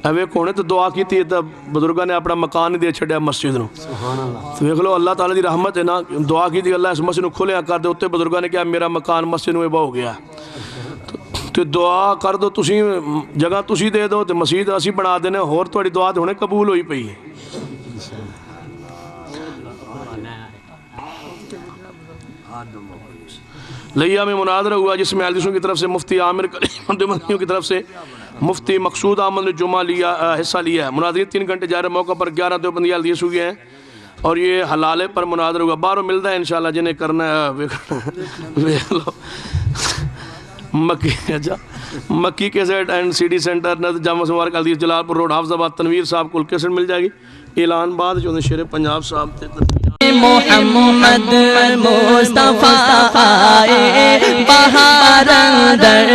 اوے کونے تو دعا کی تھی، تب بزرگاں نے اپنا مکان دے چھڑیا مسجد نو، تو دیکھ لو اللہ تعالیٰ دی رحمت ہے نا، دعا کی تھی اللہ اس مسجد نو کھولیا کر دے، اتنے بزرگاں نے کہا میرا مکان مسجد نو ہو گیا، تو دعا کر دو تسی جگہ تسی دے دو تو مسجد اسی بنا دینے، اور تھوڑی دعا تو ہونے قبول ہوئی پئی ہے۔ لیا میں مناظرہ ہوا جس میں حدیثوں کی طرف سے مفتی عامر کلیموں کی طرف سے مفتی مقصود احمد نے جمعہ حصہ لیا ہے۔ مناظرین 3 گھنٹے جا رہے موقع پر 11 دیوبندی حدیث ہوئے ہیں اور یہ حلالے پر مناظرہ ہوا، باہروں ملتا ہے انشاءاللہ جنہیں کرنا ہے Makki cassette and C D centre نزد جامعہ مبارک حدیث جلال پور روڈ حافظ آباد، تنویر صاحب کو کیسٹ مل جائے گی۔ اعلان بعد جو شیر پنجاب صاحب تھے محمد مصطفیٰ آئے بہار اندر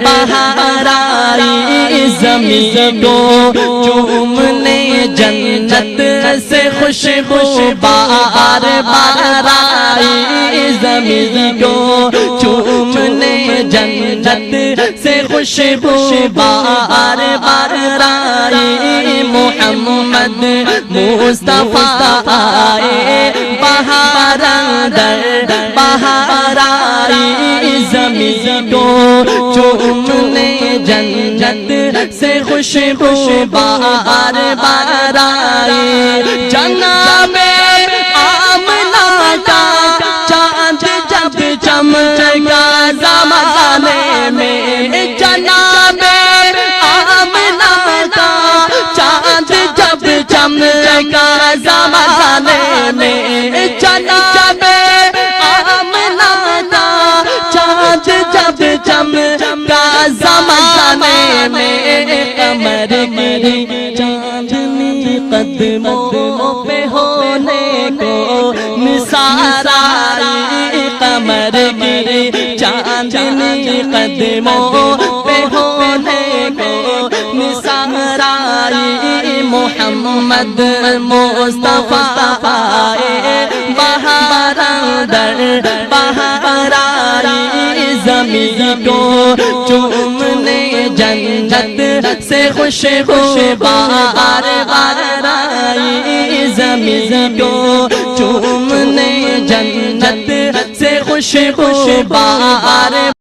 بہار آئی زمین کو چومنے جنت سے خوشبو بہار بہار آئی زمین کو چومنے جنت سے خوشبو بہار بہار آئی محمد مصطفیٰ آئے بہار اندر بہار آئی زمین کو چومنے جنت سے خوشبو بہار بہار آئی جناب آمنہ کا چاند جب چمکا زمانے میں، جناب آمنہ کا چاند جب چمکا زمانے میں، جناب آمنہ کا چاند جب چمکا زمانے میں، قمر کی چاندنی قدموں پہ ہونے کو نثار آئی، قمر کی چاندنی قدموں پہ ہونے کو نثار آئی، محمد مصطفیٰ آئے بہار اندر بہار آئی زمین کو چومنے جنت سے خوشبو بہار بہار آئی زمین کو چومنے جنت سے خوشبو بہار